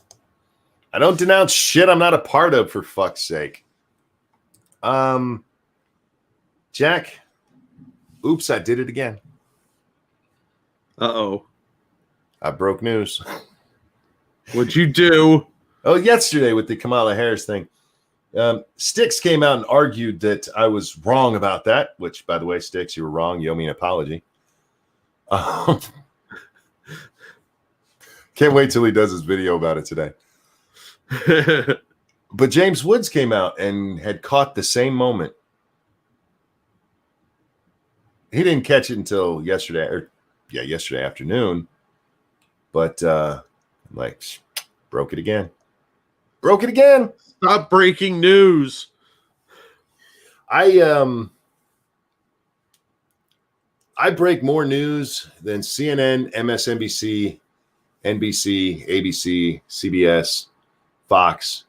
I don't denounce shit I'm not a part of, for fuck's sake. Jack, oops, I did it again. Uh-oh. I broke news. What'd you do? Oh, yesterday with the Kamala Harris thing. Sticks came out and argued that I was wrong about that, which, by the way, Sticks, you were wrong. You owe me an apology. Can't wait till he does his video about it today. But James Woods came out and had caught the same moment. He didn't catch it until yesterday afternoon. But I'm like, broke it again. Broke it again. Stop breaking news. I break more news than CNN, MSNBC, NBC, ABC, CBS, Fox,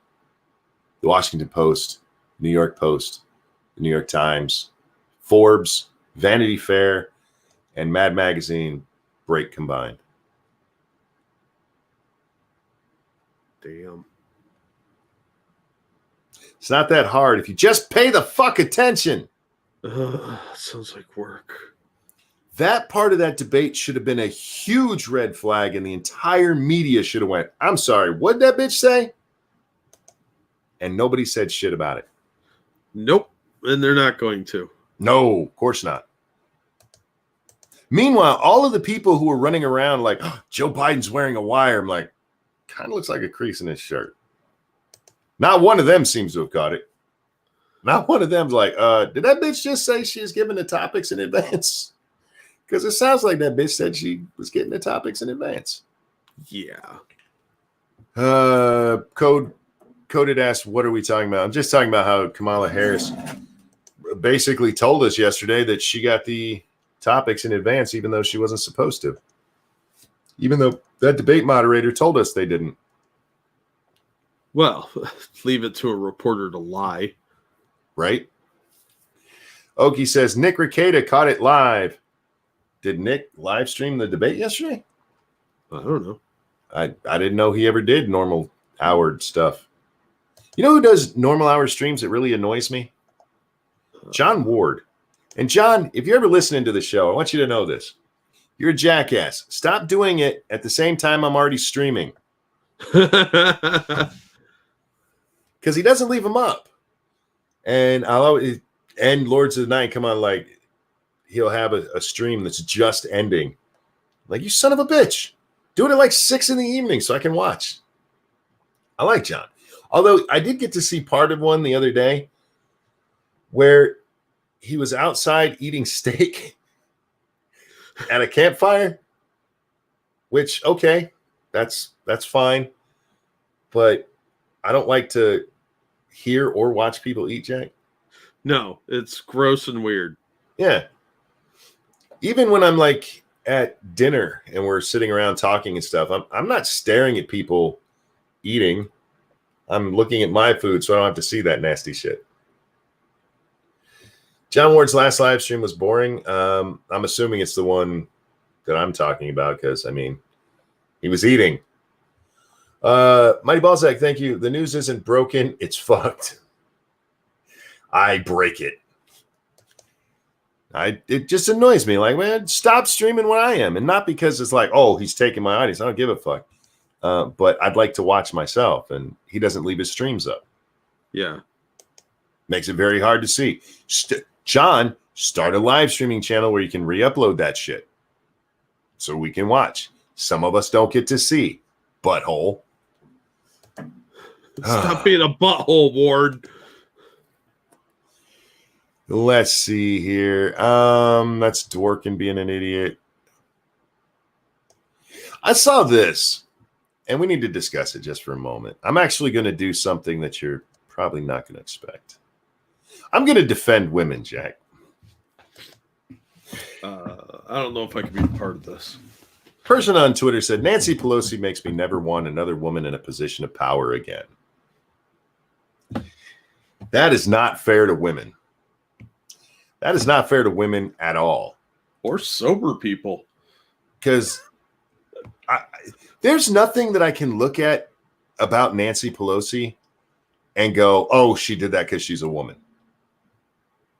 the Washington Post, New York Post, the New York Times, Forbes, Vanity Fair, and Mad Magazine break combined. Damn. It's not that hard if you just pay the fuck attention. Sounds like work. That part of that debate should have been a huge red flag, and the entire media should have went, I'm sorry, what'd that bitch say? And nobody said shit about it. Nope. And they're not going to. No, of course not. Meanwhile, all of the people who were running around like, oh, Joe Biden's wearing a wire, I'm like, kind of looks like a crease in his shirt. Not one of them seems to have got it. Not one of them's like, did that bitch just say she was given the topics in advance? Because it sounds like that bitch said she was getting the topics in advance. Yeah. Coded asked, what are we talking about? I'm just talking about how Kamala Harris basically told us yesterday that she got the topics in advance, even though she wasn't supposed to. Even though That debate moderator told us they didn't. Well, leave it to a reporter to lie. Right? Okie says, Nick Rekieta caught it live. Did Nick live stream the debate yesterday? I don't know. I didn't know he ever did normal hour stuff. You know who does normal hour streams that really annoys me? John Ward. And John, if you're ever listening to the show, I want you to know this. You're a jackass. Stop doing it at the same time I'm already streaming. Because he doesn't leave them up. And I'll always end Lords of the Night come on, like he'll have a stream that's just ending. Like, you son of a bitch. Do it at like 6 p.m. so I can watch. I like John. Although I did get to see part of one the other day where he was outside eating steak at a campfire, which, okay, that's fine. But I don't like to hear or watch people eat, Jack. No, it's gross and weird. Yeah. Even when I'm like at dinner and we're sitting around talking and stuff, I'm not staring at people eating. I'm looking at my food, so I don't have to see that nasty shit. John Ward's last live stream was boring. I'm assuming it's the one that I'm talking about because, I mean, he was eating. Mighty Balzac, thank you. The news isn't broken. It's fucked. I break it. It just annoys me. Like, man, stop streaming when I am. And not because it's like, oh, he's taking my audience. I don't give a fuck. But I'd like to watch myself. And he doesn't leave his streams up. Yeah. Makes it very hard to see. John, start a live streaming channel where you can re-upload that shit so we can watch. Some of us don't get to see. Butthole. Stop being a butthole, Ward. Let's see here. That's Dworkin being an idiot. I saw this, and we need to discuss it just for a moment. I'm actually going to do something that you're probably not going to expect. I'm going to defend women, Jack. I don't know if I can be part of this. Person on Twitter said, Nancy Pelosi makes me never want another woman in a position of power again. That is not fair to women. That is not fair to women at all. Or sober people. Because there's nothing that I can look at about Nancy Pelosi and go, oh, she did that because she's a woman.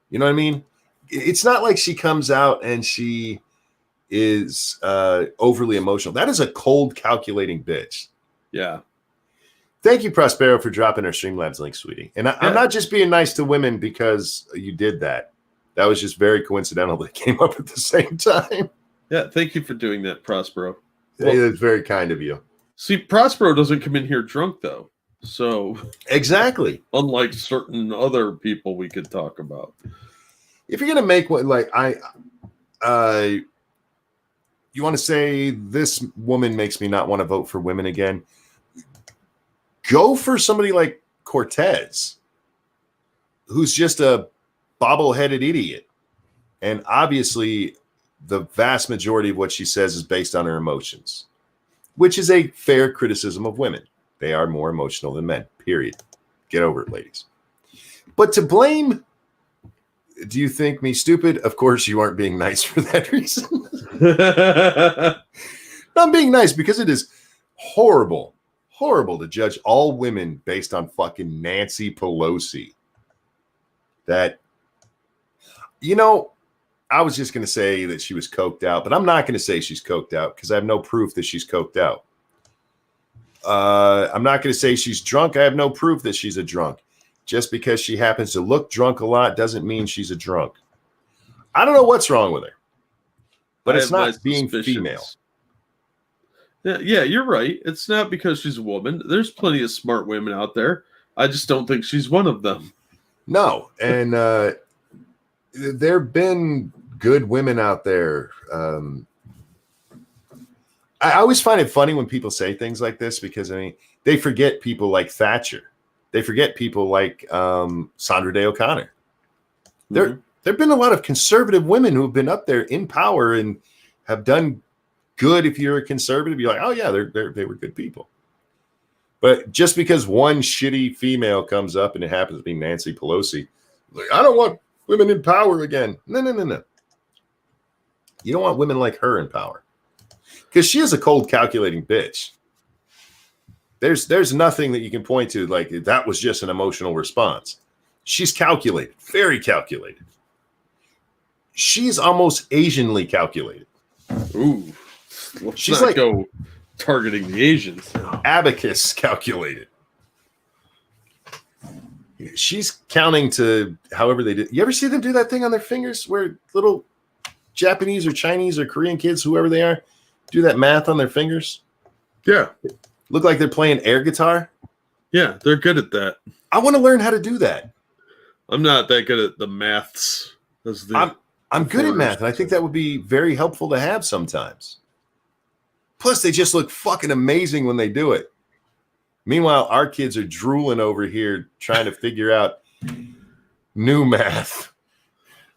You know what I mean? It's not like she comes out and she is overly emotional. That is a cold, calculating bitch. Yeah. Thank you, Prospero, for dropping our Streamlabs link, sweetie. And I'm not just being nice to women because you did that. That was just very coincidental that it came up at the same time. Yeah, thank you for doing that, Prospero. Well, it's very kind of you. See, Prospero doesn't come in here drunk, though. So exactly. Unlike certain other people we could talk about. If you're gonna make one, like you want to say this woman makes me not want to vote for women again, go for somebody like Cortez, who's just a bobble-headed idiot. And obviously the vast majority of what she says is based on her emotions, which is a fair criticism of women. They are more emotional than men, period. Get over it, ladies. But to blame, do you think me stupid? Of course you aren't being nice for that reason. I'm being nice because it is horrible to judge all women based on fucking Nancy Pelosi. That, you know, I was just going to say that she was coked out, but I'm not going to say she's coked out because I have no proof that she's coked out. I'm not going to say she's drunk. I have no proof that she's a drunk. Just because she happens to look drunk a lot doesn't mean she's a drunk. I don't know what's wrong with her, but it's not being female. Yeah, you're right. It's not because she's a woman. There's plenty of smart women out there. I just don't think she's one of them. No, and there have been good women out there. I always find it funny when people say things like this because, I mean, they forget people like Thatcher. They forget people like Sandra Day O'Connor. There have been a lot of conservative women who have been up there in power and have done good if you're a conservative. You're like, oh yeah, they were good people. But just because one shitty female comes up and it happens to be Nancy Pelosi, like, I don't want women in power again. No. You don't want women like her in power. Because she is a cold, calculating bitch. There's nothing that you can point to like that was just an emotional response. She's calculated, very calculated. She's almost Asianly calculated. Ooh, she's like go targeting the Asians. Abacus calculated. She's counting to however they did. You ever see them do that thing on their fingers where little Japanese or Chinese or Korean kids, whoever they are, do that math on their fingers? Yeah. Look like they're playing air guitar. Yeah, they're good at that. I want to learn how to do that. I'm not that good at the maths. I'm good at math, and I think that would be very helpful to have sometimes. Plus, they just look fucking amazing when they do it. Meanwhile, our kids are drooling over here trying to figure out new math.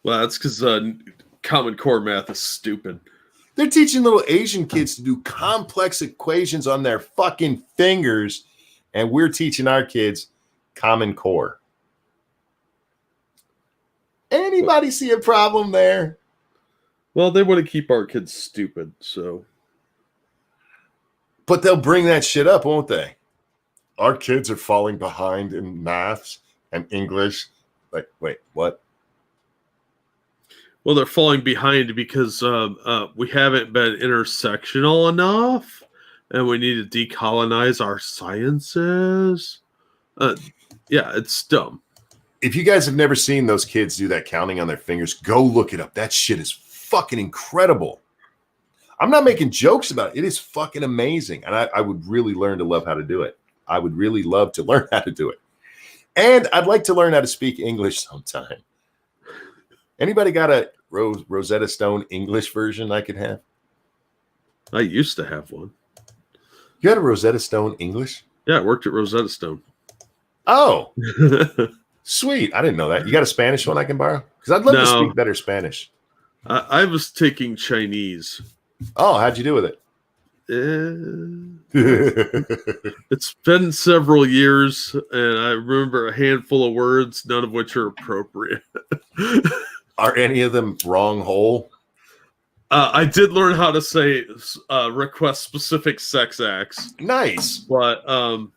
Well, that's because Common Core math is stupid. They're teaching little Asian kids to do complex equations on their fucking fingers, and we're teaching our kids Common Core. Anybody see a problem there? Well, they want to keep our kids stupid, so. But they'll bring that shit up, won't they? Our kids are falling behind in maths and English. Like, wait, what? Well, they're falling behind because we haven't been intersectional enough, and we need to decolonize our sciences. Yeah, it's dumb. If you guys have never seen those kids do that counting on their fingers, go look it up. That shit is fucking incredible. I'm not making jokes about it. It is fucking amazing. And I would really learn to love how to do it. I would really love to learn how to do it. And I'd like to learn how to speak English sometime. Anybody got a Rosetta Stone English version I could have? I used to have one. You had a Rosetta Stone English? Yeah, I worked at Rosetta Stone. Oh, sweet. I didn't know that. You got a Spanish one I can borrow? Because I'd love to speak better Spanish. I was taking Chinese. Oh, how'd you do with it? It's been several years, and I remember a handful of words, none of which are appropriate. Are any of them wrong hole? I did learn how to say request specific sex acts. Nice, but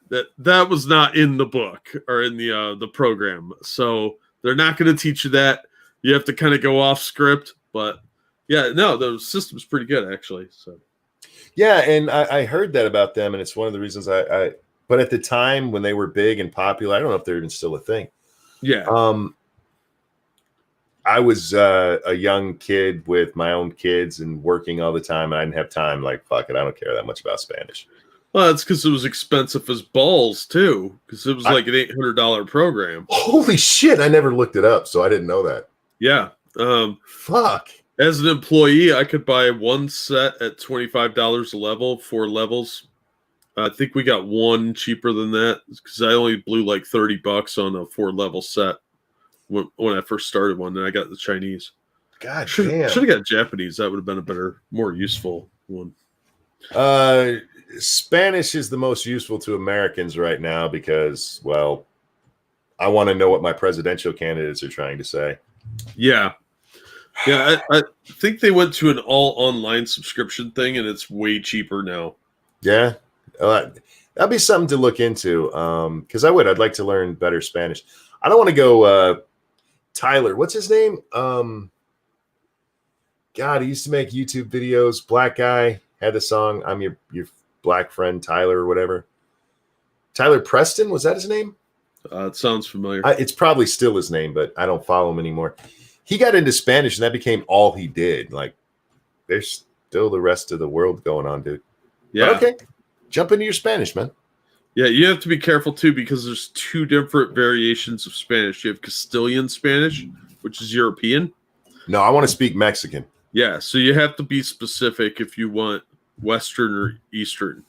that was not in the book or in the program, so they're not going to teach you that. You have to kind of go off script, but yeah, no, the system's pretty good actually. So yeah, and I heard that about them, and it's one of the reasons I. But at the time when they were big and popular, I don't know if they're even still a thing. Yeah. I was a young kid with my own kids and working all the time. I didn't have time. Like, fuck it, I don't care that much about Spanish. Well, that's because it was expensive as balls too. Because it was like an $800 program. Holy shit! I never looked it up, so I didn't know that. Yeah. Fuck. As an employee, I could buy one set at $25 a level, 4 levels. I think we got one cheaper than that because I only blew like $30 on a 4-level set when I first started one, and I got the Chinese. God damn. damn. Should have got Japanese. That would have been a better, more useful one. Spanish is the most useful to Americans right now because, well, I want to know what my presidential candidates are trying to say. Yeah. Yeah, I think they went to an all-online subscription thing, and it's way cheaper now. Yeah? That'd be something to look into because I'd like to learn better Spanish. I don't want to go Tyler. What's his name? God, he used to make YouTube videos. Black guy, had the song, I'm your black friend, Tyler, or whatever. Tyler Preston, was that his name? It sounds familiar. It's probably still his name, but I don't follow him anymore. He got into Spanish, and that became all he did. Like, there's still the rest of the world going on, dude. Yeah. But okay. Jump into your Spanish, man. Yeah, you have to be careful, too, because there's 2 different variations of Spanish. You have Castilian Spanish, which is European. No, I want to speak Mexican. Yeah, so you have to be specific if you want Western or Eastern.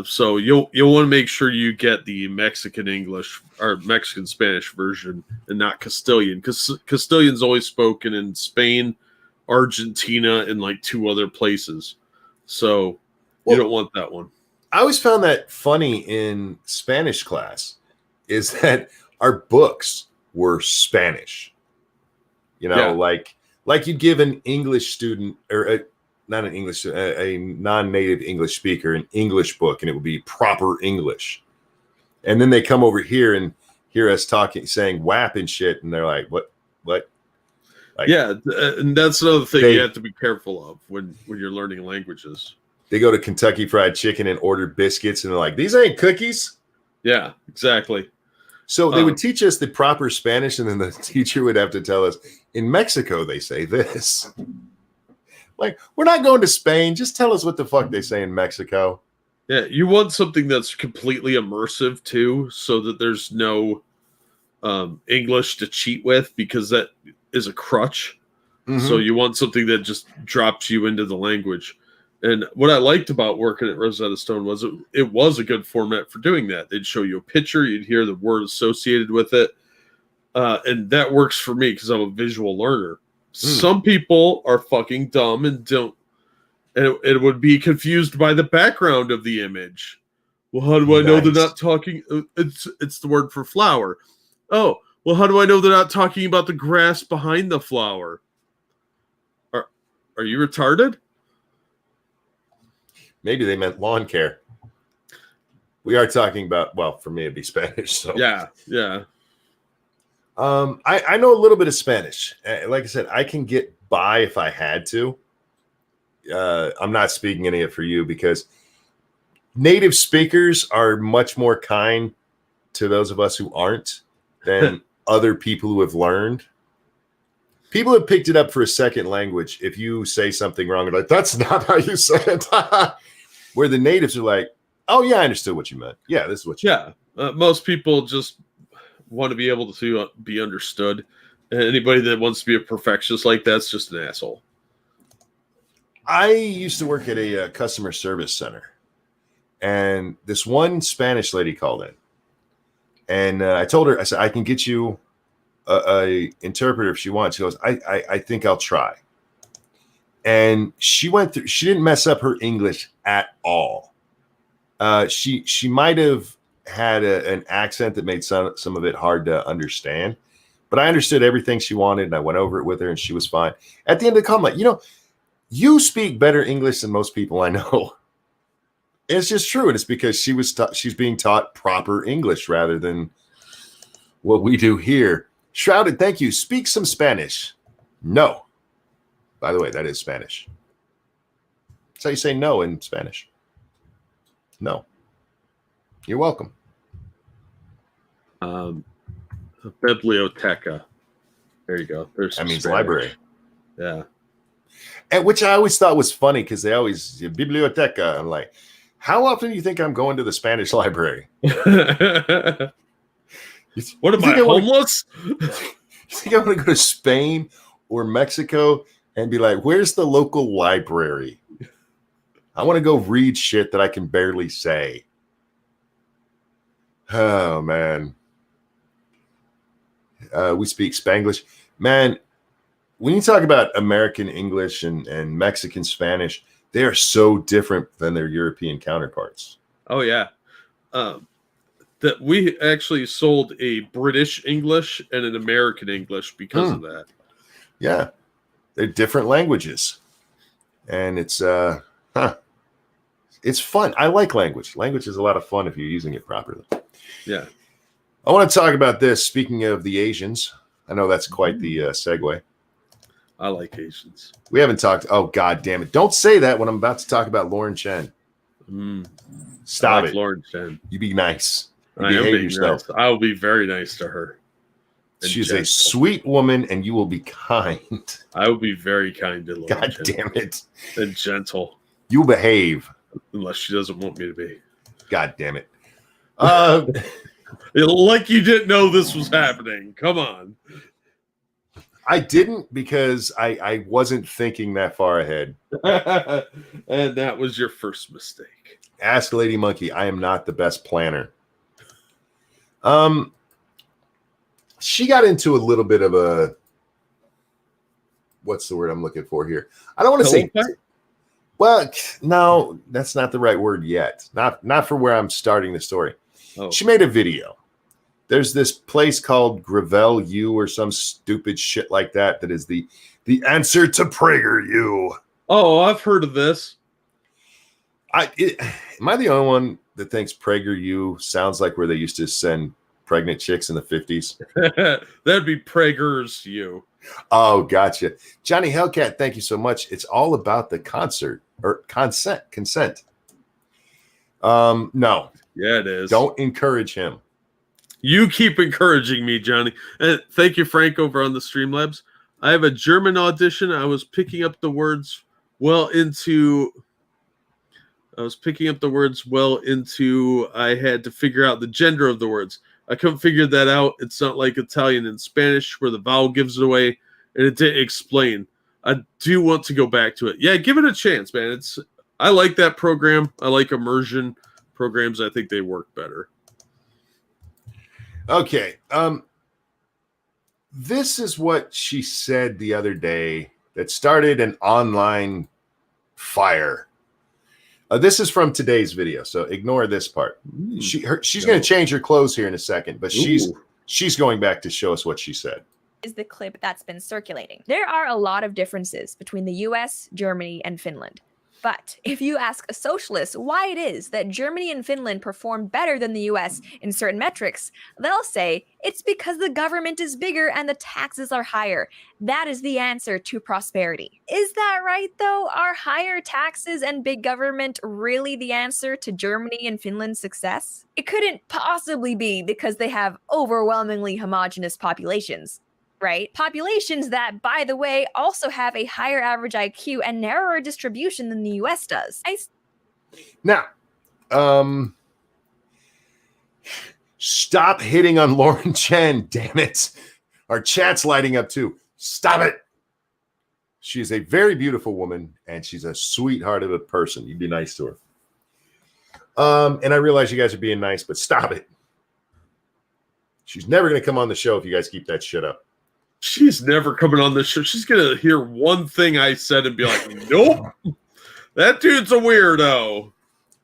So you'll want to make sure you get the Mexican English or Mexican Spanish version and not Castilian, because Castilian's always spoken in Spain, Argentina, and like 2 other places. So Well, you don't want that one. I always found that funny in Spanish class is that our books were Spanish. You know, Yeah. like you'd give an English student or not an English, a non-native English speaker an English book, and it would be proper English. And then they come over here and hear us talking, saying WAP and shit, and they're like, "What? Like, yeah, and that's another thing you have to be careful of when you're learning languages. They go to Kentucky Fried Chicken and order biscuits, and they're like, "These ain't cookies." Yeah, exactly. So they would teach us the proper Spanish, and then the teacher would have to tell us, in Mexico, they say this. Like, we're not going to Spain. Just tell us what the fuck they say in Mexico. Yeah, you want something that's completely immersive, too, so that there's no English to cheat with, because that is a crutch. Mm-hmm. So you want something that just drops you into the language. And what I liked about working at Rosetta Stone was it was a good format for doing that. They'd show you a picture, you'd hear the word associated with it. And that works for me because I'm a visual learner. Some people are fucking dumb and don't, and it would be confused by the background of the image. Well, how do I know they're not talking? It's the word for flower. Oh, well, how do I know they're not talking about the grass behind the flower? Are you retarded? Maybe they meant lawn care. We are talking about, well, for me, it'd be Spanish. So yeah. I know a little bit of Spanish. Like I said, I can get by if I had to. I'm not speaking any of it for you because native speakers are much more kind to those of us who aren't than other people who have learned. People have picked it up for a second language. If you say something wrong, they're like, that's not how you say it. Where the natives are like, oh, yeah, I understood what you meant. Yeah, this is what you meant. Most people just want to be able to be understood. And anybody that wants to be a perfectionist like that's just an asshole. I used to work at a customer service center. And this one Spanish lady called in. And I told her, I said, I can get you a interpreter if she wants. She goes, I think I'll try. And she went through, she didn't mess up her English at all. She might have had an accent that made some of it hard to understand, but I understood everything she wanted, and I went over it with her, and she was fine. At the end of the call, I'm like, you speak better English than most people I know. It's just true, and it's because she's being taught proper English rather than what we do here. Shrouded, thank you. Speak some Spanish. No. By the way, that is Spanish. That's how you say no in Spanish. No. You're welcome. Biblioteca. There you go. That means Spanish. library. Yeah. And which I always thought was funny because they always biblioteca. I'm like, how often do you think I'm going to the Spanish library? What am I, homeless? You think I want to go to Spain or Mexico and be like, where's the local library? I want to go read shit that I can barely say. Oh, man. We speak Spanglish. Man, when you talk about American English and Mexican Spanish, they are so different than their European counterparts. Oh, yeah. That we actually sold a British English and an American English because of that. Yeah. They're different languages. And it's it's fun. I like language. Language is a lot of fun if you're using it properly. Yeah. I want to talk about this. Speaking of the Asians, I know that's quite the segue. I like Asians. We haven't talked. Oh, God damn it. Don't say that when I'm about to talk about Lauren Chen. Stop it. Lauren Chen. You be nice. I am being nice. I will be very nice to her. She's a sweet woman, and you will be kind. I will be very kind to Lauren God Chen. damn it. And gentle. You behave. Unless she doesn't want me to be. God damn it. Like you didn't know this was happening. Come on. I didn't because I wasn't thinking that far ahead. And that was your first mistake. Ask Lady Monkey. I am not the best planner. She got into a little bit of a, what's the word I'm looking for here? I don't want to say Well, no, that's not the right word yet. Not for where I'm starting the story. Oh. She made a video. There's this place called Gravel U or some stupid shit like that is the answer to PragerU. Oh, I've heard of this. Am I the only one that thinks PragerU sounds like where they used to send pregnant chicks in the 50s? That'd be Prager's you. Oh, gotcha. Johnny Hellcat, thank you so much. It's all about the concert or consent. No. Yeah, it is. Don't encourage him. You keep encouraging me, Johnny. Thank you, Frank, over on the Streamlabs. I have a German audition. I was picking up the words well into. I had to figure out the gender of the words. I couldn't figure that out. It's not like Italian and Spanish where the vowel gives it away, and it didn't explain. I do want to go back to it. Yeah, give it a chance, man. I like that program. I like immersion programs. I think they work better. Okay. This is what she said the other day that started an online fire. This is from today's video, so ignore this part. She's going to change her clothes here in a second, but she's going back to show us what she said. Is the clip that's been circulating. There are a lot of differences between the US, Germany, and Finland. But if you ask a socialist why it is that Germany and Finland perform better than the US in certain metrics, they'll say it's because the government is bigger and the taxes are higher. That is the answer to prosperity. Is that right, though? Are higher taxes and big government really the answer to Germany and Finland's success? It couldn't possibly be because they have overwhelmingly homogenous populations. Right? Populations that, by the way, also have a higher average IQ and narrower distribution than the US does. Now, stop hitting on Lauren Chen, damn it. Our chat's lighting up too. Stop it. She's a very beautiful woman, and she's a sweetheart of a person. You'd be nice to her. And I realize you guys are being nice, but stop it. She's never going to come on the show if you guys keep that shit up. She's never coming on this show. She's going to hear one thing I said and be like, nope, that dude's a weirdo.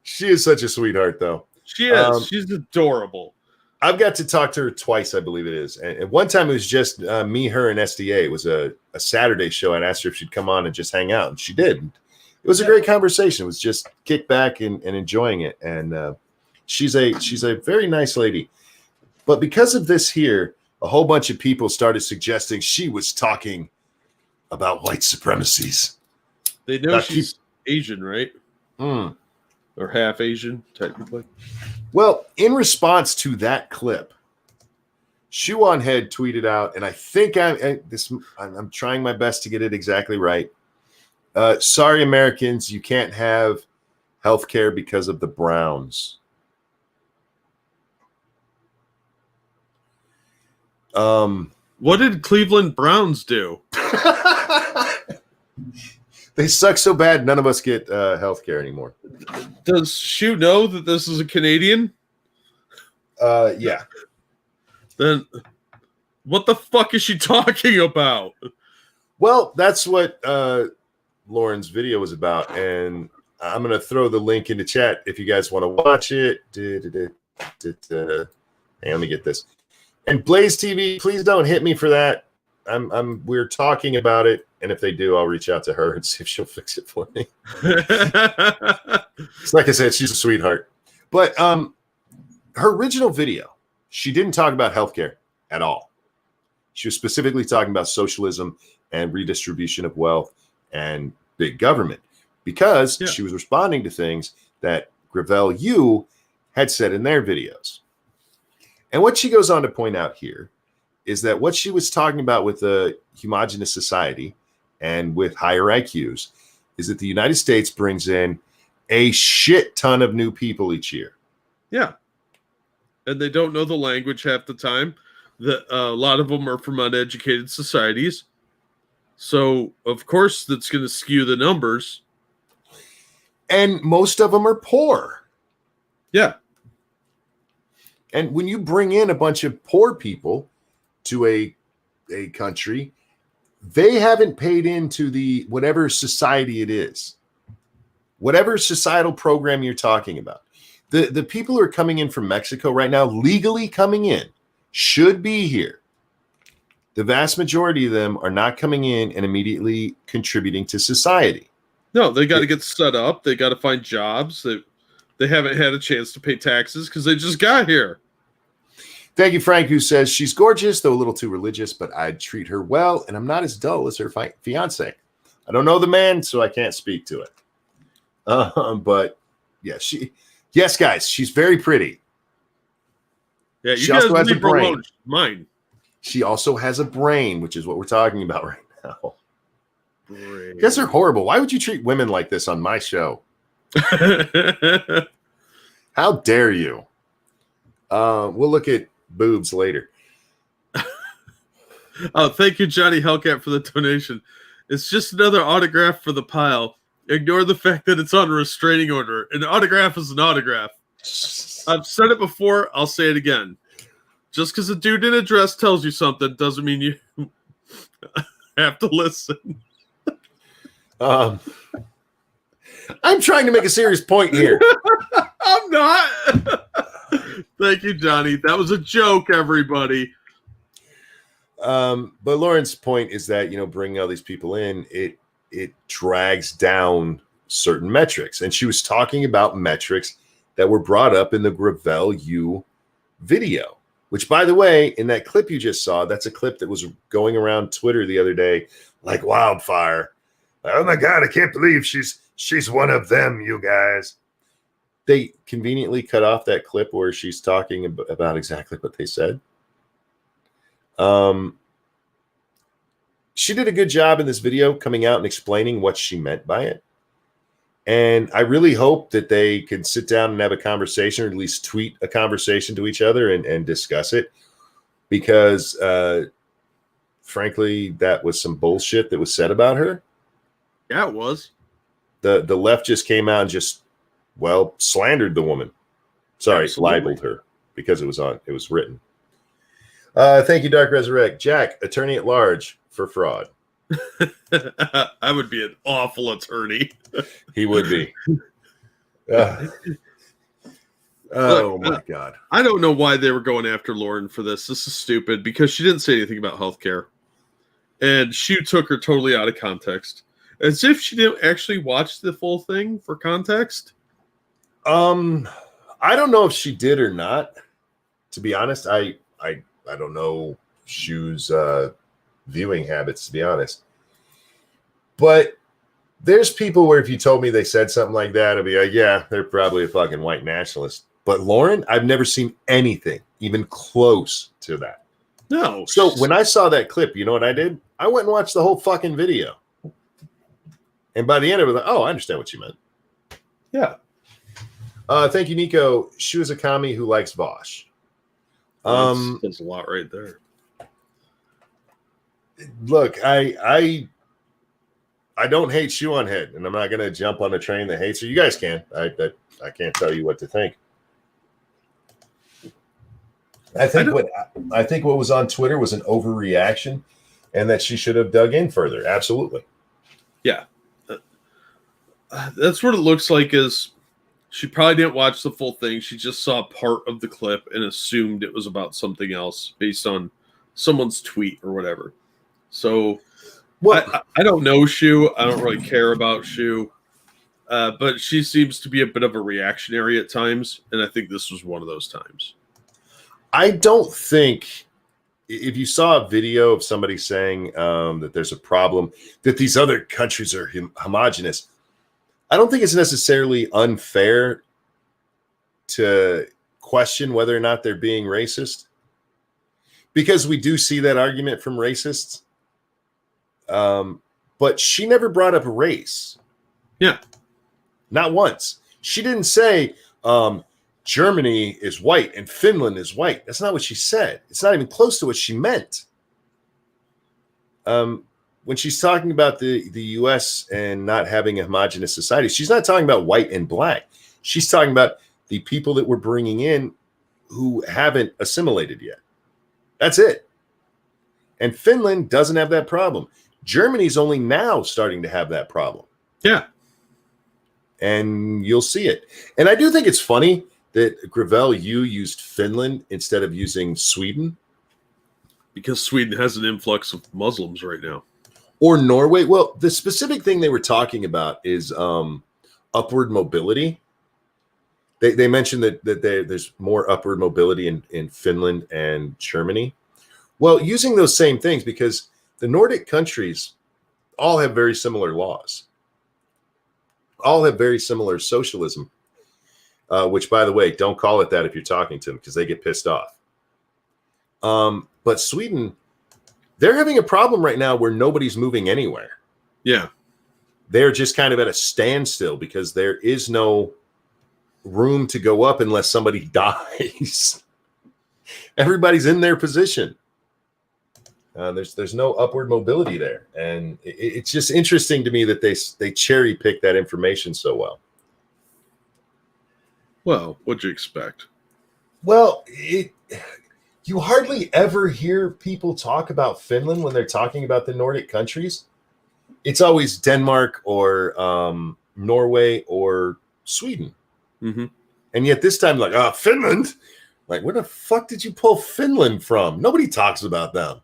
She is such a sweetheart, though. She is. She's adorable. I've got to talk to her twice, I believe it is. And one time it was just me, her, and SDA. It was a Saturday show. I'd asked her if she'd come on and just hang out, and she did. It was a great conversation. It was just kick back and enjoying it. And she's a very nice lady. But because of this here, a whole bunch of people started suggesting she was talking about white supremacies. They know she's Asian, right? Or half Asian, technically. Well, in response to that clip, Shuan Head tweeted out, and I think I'm trying my best to get it exactly right. Sorry, Americans, you can't have health care because of the Browns. What did Cleveland Browns do? They suck so bad, none of us get health care anymore. Does Shu know that this is a Canadian? Yeah. Then what the fuck is she talking about? Well, that's what Lauren's video was about, and I'm going to throw the link in the chat if you guys want to watch it. Hang on, let me get this. And Blaze TV, please don't hit me for that. We're talking about it, and if they do, I'll reach out to her and see if she'll fix it for me. It's like I said, she's a sweetheart. But her original video, she didn't talk about healthcare at all. She was specifically talking about socialism and redistribution of wealth and big government because she was responding to things that Gravel U had said in their videos. And what she goes on to point out here is that what she was talking about with a homogenous society and with higher IQs is that the United States brings in a shit ton of new people each year. Yeah. And they don't know the language half the time. A lot of them are from uneducated societies. So, of course, that's going to skew the numbers. And most of them are poor. Yeah. And when you bring in a bunch of poor people to a country, they haven't paid into the whatever society it is. whatever societal program you're talking about. The people who are coming in from Mexico right now, legally coming in, should be here. The vast majority of them are not coming in and immediately contributing to society. No, they got to get set up. They got to find jobs. They haven't had a chance to pay taxes because they just got here. Thank you, Frank, who says she's gorgeous, though a little too religious, but I'd treat her well, and I'm not as dull as her fiance. I don't know the man, so I can't speak to it. But yeah, yes, guys, she's very pretty. Yeah, she also has a brain. Mine. She also has a brain, which is what we're talking about right now. You guys are horrible. Why would you treat women like this on my show? How dare you? We'll look at boobs later. Oh, thank you, Johnny Hellcat, for the donation. It's just another autograph for the pile. Ignore the fact that it's on a restraining order. An autograph is an autograph. I've said it before. I'll say it again. Just because a dude in a dress tells you something doesn't mean you have to listen. I'm trying to make a serious point here. I'm not. Thank you, Johnny. That was a joke, everybody. But Lauren's point is that, bringing all these people in, it drags down certain metrics. And she was talking about metrics that were brought up in the Gravel U video, which, by the way, in that clip you just saw, that's a clip that was going around Twitter the other day like wildfire. Oh my God, I can't believe she's one of them, you guys. They conveniently cut off that clip where she's talking about exactly what they said. She did a good job in this video coming out and explaining what she meant by it. And I really hope that they can sit down and have a conversation, or at least tweet a conversation to each other and discuss it. Because, frankly, that was some bullshit that was said about her. Yeah, it was. The left just came out and just, slandered the woman. Sorry, Absolutely. libeled her because it was written. Thank you, Dark Resurrect. Jack, attorney at large for fraud. I would be an awful attorney. He would be. Oh my God. I don't know why they were going after Lauren for this. This is stupid because she didn't say anything about healthcare. And she took her totally out of context. As if she didn't actually watch the full thing for context. I don't know if she did or not. To be honest, I don't know Shu's viewing habits, to be honest. But there's people where if you told me they said something like that, I'd be like, yeah, they're probably a fucking white nationalist. But Lauren, I've never seen anything even close to that. No. So when I saw that clip, you know what I did? I went and watched the whole fucking video. And by the end, I was like, oh, I understand what you meant. Yeah. Thank you, Nico. Shu is a commie who likes Vosh. That's a lot right there. Look, I don't hate Shu on head, and I'm not gonna jump on a train that hates her. You guys can. I can't tell you what to think. I think what was on Twitter was an overreaction, and that she should have dug in further. Absolutely. Yeah. That's what it looks like. Is she probably didn't watch the full thing. She just saw part of the clip and assumed it was about something else based on someone's tweet or whatever. So, I don't know Shu. I don't really care about Shu. But she seems to be a bit of a reactionary at times. And I think this was one of those times. I don't think if you saw a video of somebody saying that there's a problem, that these other countries are homogenous, I don't think it's necessarily unfair to question whether or not they're being racist, because we do see that argument from racists. But she never brought up race. Yeah. Not once. She didn't say Germany is white and Finland is white. That's not what she said. It's not even close to what she meant. When she's talking about the U.S. and not having a homogenous society, she's not talking about white and black. She's talking about the people that we're bringing in who haven't assimilated yet. That's it. And Finland doesn't have that problem. Germany's only now starting to have that problem. Yeah. and you'll see it. And I do think it's funny that Gravel, you used Finland instead of using Sweden. Because Sweden has an influx of Muslims right now. Or Norway. Well, the specific thing they were talking about is upward mobility. They mentioned that there's more upward mobility in Finland and Germany. Well, using those same things, because the Nordic countries all have very similar laws, all have very similar socialism, which, by the way, don't call it that if you're talking to them because they get pissed off. But Sweden, they're having a problem right now where nobody's moving anywhere. Yeah. They're just kind of at a standstill because there is no room to go up unless somebody dies. Everybody's in their position. There's no upward mobility there. And it's just interesting to me that they cherry pick that information so well. Well, what'd you expect? Well, you hardly ever hear people talk about Finland when they're talking about the Nordic countries. It's always Denmark or Norway or Sweden. Mm-hmm. And yet this time, like, Finland? Like, where the fuck did you pull Finland from? Nobody talks about them.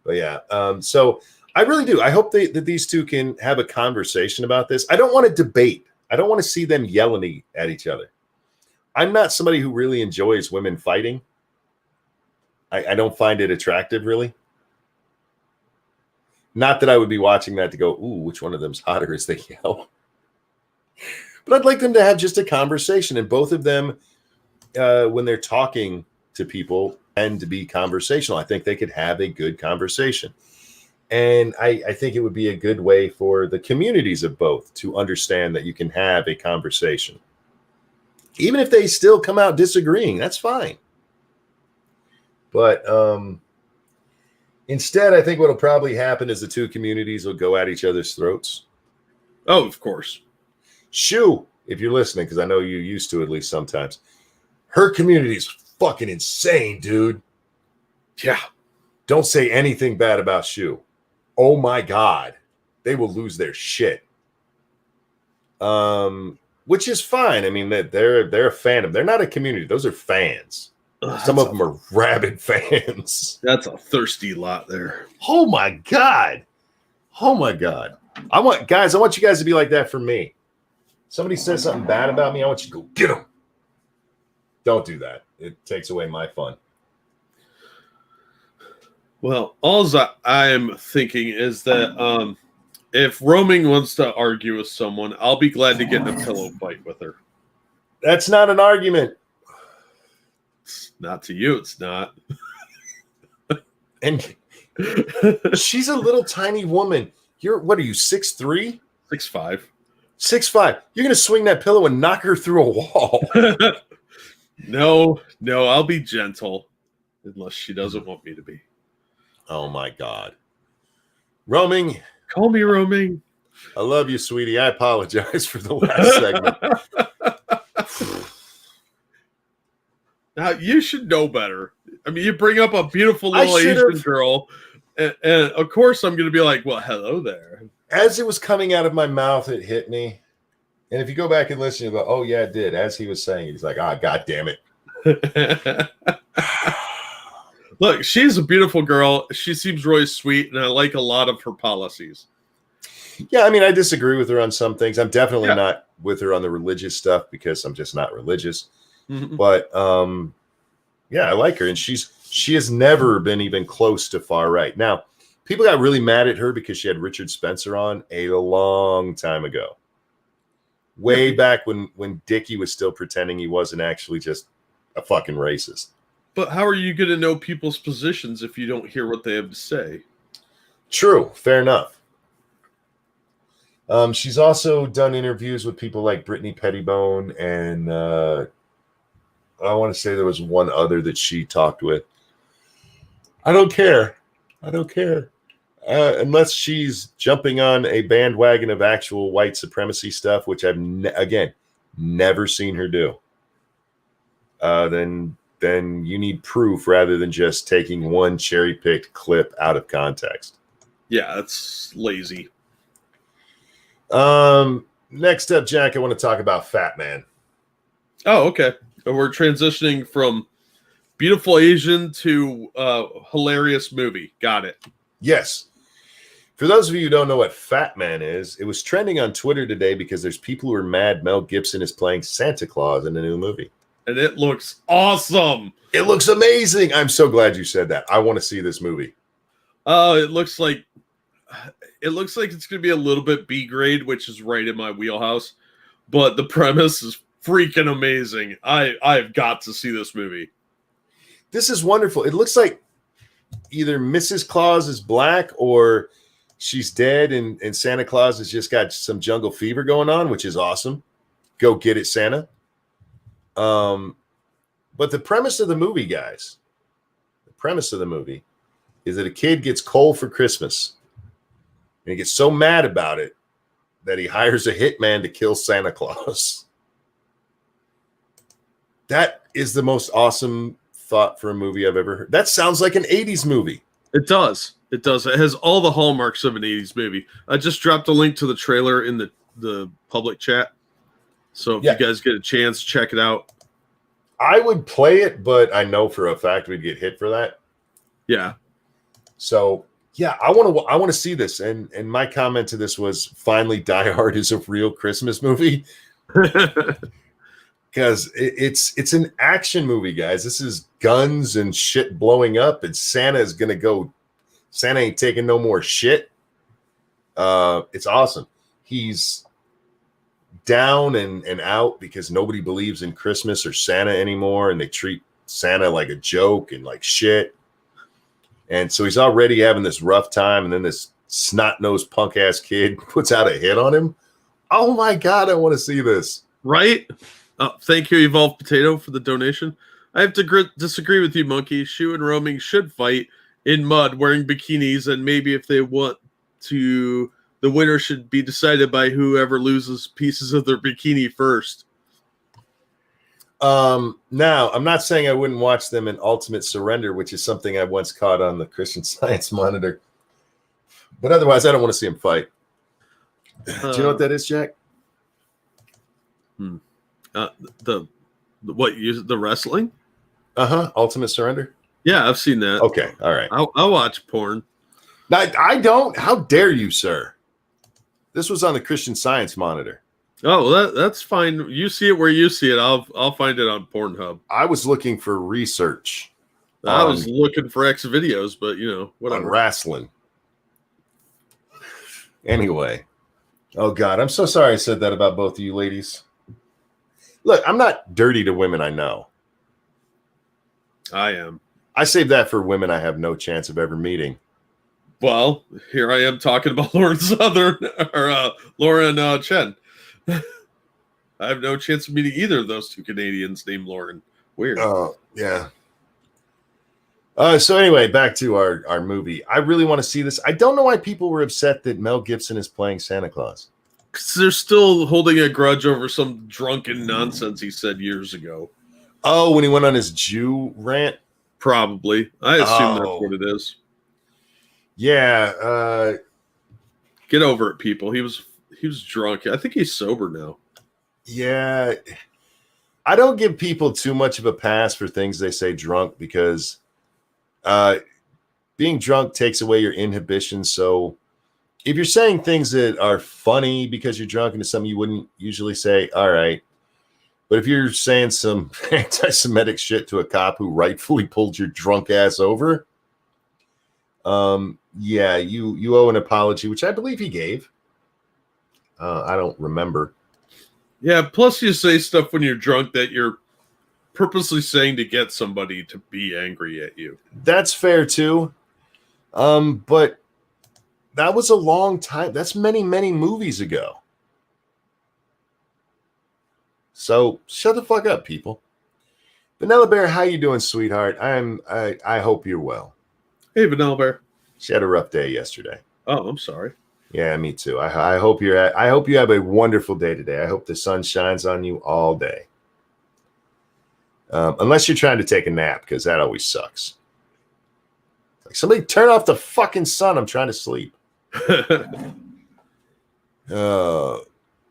But yeah, so I really do. I hope that these two can have a conversation about this. I don't want to debate. I don't want to see them yelling at each other. I'm not somebody who really enjoys women fighting. I don't find it attractive, really. Not that I would be watching that to go, ooh, which one of them's hotter as they yell. But I'd like them to have just a conversation. And both of them, when they're talking to people, tend to be conversational. I think they could have a good conversation. And I think it would be a good way for the communities of both to understand that you can have a conversation. Even if they still come out disagreeing, that's fine. But instead, I think what will probably happen is the two communities will go at each other's throats. Oh, of course. Shu, if you're listening, because I know you used to at least sometimes. Her community is fucking insane, dude. Yeah. Don't say anything bad about Shu. Oh my God. They will lose their shit. Which is fine. I mean, they're a fandom. They're not a community. Those are fans. Some of them are rabid fans. That's a thirsty lot there. Oh my God. Oh my God. I want you guys to be like that for me. Somebody says something bad about me, I want you to go get them. Don't do that. It takes away my fun. Well, all I'm thinking is that if Roaming wants to argue with someone, I'll be glad to get in a pillow fight with her. That's not an argument. Not to you, it's not. And she's a little tiny woman. What are you, 6'3"? 6'5". 6'5". You're going to swing that pillow and knock her through a wall. No, I'll be gentle. Unless she doesn't want me to be. Oh, my God. Roaming. Call me Roaming. I love you, sweetie. I apologize for the last segment. Now, you should know better. I mean, you bring up a beautiful little Asian girl, and of course I'm going to be like, well, hello there. As it was coming out of my mouth, it hit me. And if you go back and listen, you go, oh, yeah, it did. As he was saying, he's like, God damn it. Look, she's a beautiful girl. She seems really sweet, and I like a lot of her policies. Yeah, I mean, I disagree with her on some things. I'm definitely not with her on the religious stuff because I'm just not religious. Mm-hmm. But yeah, I like her, and she has never been even close to far right. Now, people got really mad at her because she had Richard Spencer on a long time ago, way back when Dickie was still pretending he wasn't actually just a fucking racist. But how are you going to know people's positions if you don't hear what they have to say? True, fair enough. She's also done interviews with people like Brittany Pettibone and I want to say there was one other that she talked with. I don't care. Unless she's jumping on a bandwagon of actual white supremacy stuff, which I've, again, never seen her do. Then you need proof rather than just taking one cherry-picked clip out of context. Yeah, that's lazy. Next up, Jack, I want to talk about Fat Man. Oh, okay. And we're transitioning from beautiful Asian to hilarious movie. Got it. Yes. For those of you who don't know what Fat Man is, it was trending on Twitter today because there's people who are mad Mel Gibson is playing Santa Claus in the new movie. And it looks awesome. It looks amazing. I'm so glad you said that. I want to see this movie. Oh, it looks like it's going to be a little bit B grade, which is right in my wheelhouse. But the premise is freaking amazing. I've got to see this movie. This is wonderful. It looks like either Mrs. Claus is black or she's dead and Santa Claus has just got some jungle fever going on, which is awesome. Go get it, Santa. But the premise of the movie, guys, is that a kid gets coal for Christmas. And he gets so mad about it that he hires a hitman to kill Santa Claus. That is the most awesome thought for a movie I've ever heard. That sounds like an 80s movie. It does. It does. It has all the hallmarks of an 80s movie. I just dropped a link to the trailer in the public chat. So if you guys get a chance, check it out. I would play it, but I know for a fact we'd get hit for that. Yeah. So yeah, I want to see this. And my comment to this was finally Die Hard is a real Christmas movie. Because it's an action movie, guys. This is guns and shit blowing up, and Santa is gonna go. Santa ain't taking no more shit. It's awesome. He's down and out because nobody believes in Christmas or Santa anymore, and they treat Santa like a joke and like shit. And so he's already having this rough time, and then this snot-nosed punk-ass kid puts out a hit on him. Oh my God, I want to see this. Right? Thank you, Evolved Potato, for the donation. I have to disagree with you, Monkey. Shu and Roaming should fight in mud wearing bikinis, and maybe if they want to, the winner should be decided by whoever loses pieces of their bikini first. Now, I'm not saying I wouldn't watch them in Ultimate Surrender, which is something I once caught on the Christian Science Monitor. But otherwise, I don't want to see him fight. Do you know what that is, Jack? The wrestling? Ultimate Surrender? Yeah, I've seen that. Okay, all right. I'll watch porn. I don't. How dare you, sir? This was on the Christian Science Monitor. Oh, well, that's fine. You see it where you see it. I'll find it on Pornhub. I was looking for research. I was looking for X videos, but whatever. On wrestling. Anyway. Oh God, I'm so sorry I said that about both of you ladies. Look, I'm not dirty to women I know. I am. I save that for women I have no chance of ever meeting. Well, here I am talking about Lauren Chen. I have no chance of meeting either of those two Canadians named Lauren. Weird. Oh, yeah. So anyway, back to our movie. I really want to see this. I don't know why people were upset that Mel Gibson is playing Santa Claus. Because they're still holding a grudge over some drunken nonsense he said years ago. Oh, when he went on his Jew rant? Probably. I assume that's what it is. Yeah. Get over it, people. He was drunk. I think he's sober now. Yeah. I don't give people too much of a pass for things they say drunk because being drunk takes away your inhibition. So if you're saying things that are funny because you're drunk and it's something you wouldn't usually say, all right. But if you're saying some anti-Semitic shit to a cop who rightfully pulled your drunk ass over, yeah, you owe an apology, which I believe he gave. I don't remember. Yeah, plus you say stuff when you're drunk that you're purposely saying to get somebody to be angry at you. That's fair too. But that was a long time. That's many, many movies ago. So shut the fuck up, people. Vanilla Bear, how you doing, sweetheart? I hope you're well. Hey, Vanilla Bear. She had a rough day yesterday. Oh, I'm sorry. Yeah, me too. I hope you have a wonderful day today. I hope the sun shines on you all day. Unless you're trying to take a nap, because that always sucks. Like, somebody turn off the fucking sun. I'm trying to sleep.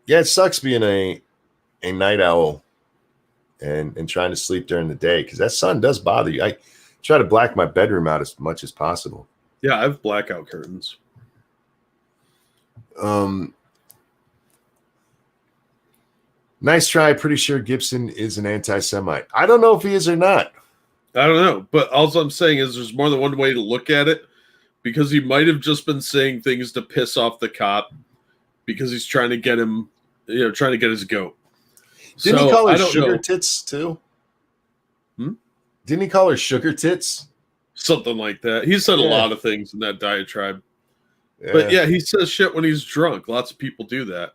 Yeah, it sucks being a night owl and trying to sleep during the day because that sun does bother you. I try to black my bedroom out as much as possible. Yeah, I have blackout curtains. Nice try. Pretty sure Gibson is an anti-Semite. I don't know if he is or not. I don't know, but all I'm saying is there's more than one way to look at it, because he might have just been saying things to piss off the cop because he's trying to get him, trying to get his goat. Didn't he call her I don't sugar know. tits too? Hmm? Didn't he call her sugar tits? Something like that. He said a Yeah. lot of things in that diatribe. Yeah. But yeah, he says shit when he's drunk. Lots of people do that.